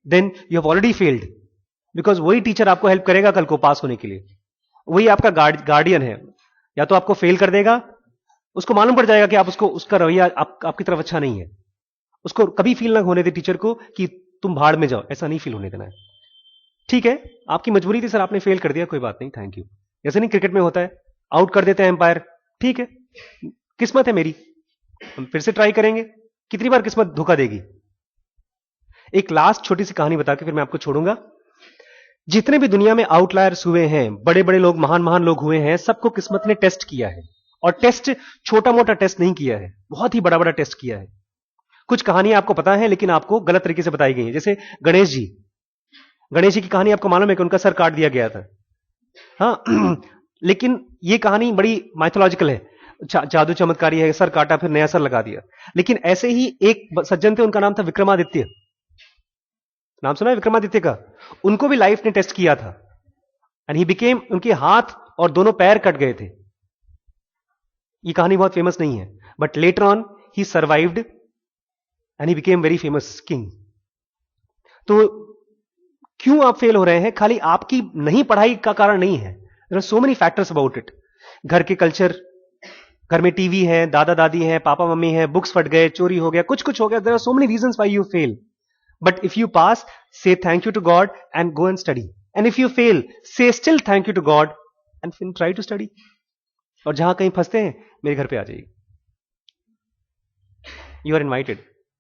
then you have already failed. Because वही टीचर आपको हेल्प करेगा कल को पास होने के लिए. वही आपका गार्डियन है. या तो आपको फेल कर देगा, उसको मालूम पड़ जाएगा कि आप उसको उसका रवैया आपकी तरफ अच्छा नहीं है. उसको कभी फील ना होने दे टीचर को कि तुम भाड़ में जाओ, ऐसा नहीं फील होने देना है. ठीक है आपकी मजबूरी थी सर, आपने फेल कर दिया, कोई बात नहीं, थैंक यू. जैसे नहीं क्रिकेट में होता है, आउट कर देते हैं एम्पायर, ठीक है किस्मत है मेरी, हम फिर से ट्राई करेंगे. कितनी बार किस्मत धोखा देगी. एक लास्ट छोटी सी कहानी बता के फिर मैं आपको छोड़ूंगा. जितने भी दुनिया में आउटलायर्स हुए हैं, बड़े बड़े लोग, महान महान लोग हुए हैं, सबको किस्मत ने टेस्ट किया है. और टेस्ट छोटा मोटा टेस्ट नहीं किया है, बहुत ही बड़ा बड़ा टेस्ट किया है. कुछ कहानियां आपको पता है लेकिन आपको गलत तरीके से बताई गई है. जैसे गणेश जी की कहानी आपको मालूम है कि उनका सर काट दिया गया था. हाँ लेकिन ये कहानी बड़ी माइथोलॉजिकल है, जादू चमत्कारी है, सर काटा फिर नया सर लगा दिया. लेकिन ऐसे ही एक सज्जन थे, उनका नाम था विक्रमादित्य. नाम सुना है विक्रमादित्य का? उनको भी लाइफ ने टेस्ट किया था, एंड ही बिकेम, उनके हाथ और दोनों पैर कट गए थे. ये कहानी बहुत फेमस नहीं है, but later on he survived and he became very famous king. तो क्यों आप फेल हो रहे हैं? खाली आपकी नहीं पढ़ाई का कारण नहीं है, there are so many factors about it. घर के कल्चर, घर में टीवी है, दादा दादी है, पापा मम्मी है, बुक्स फट गए, चोरी हो गया, कुछ कुछ हो गया. There are so many reasons why you fail. But if you pass, say thank you to God and go and study. And if you fail, say still thank you to God and then try to study. और जहां कहीं फंसते हैं, मेरे घर पे आ जाइए. You are invited.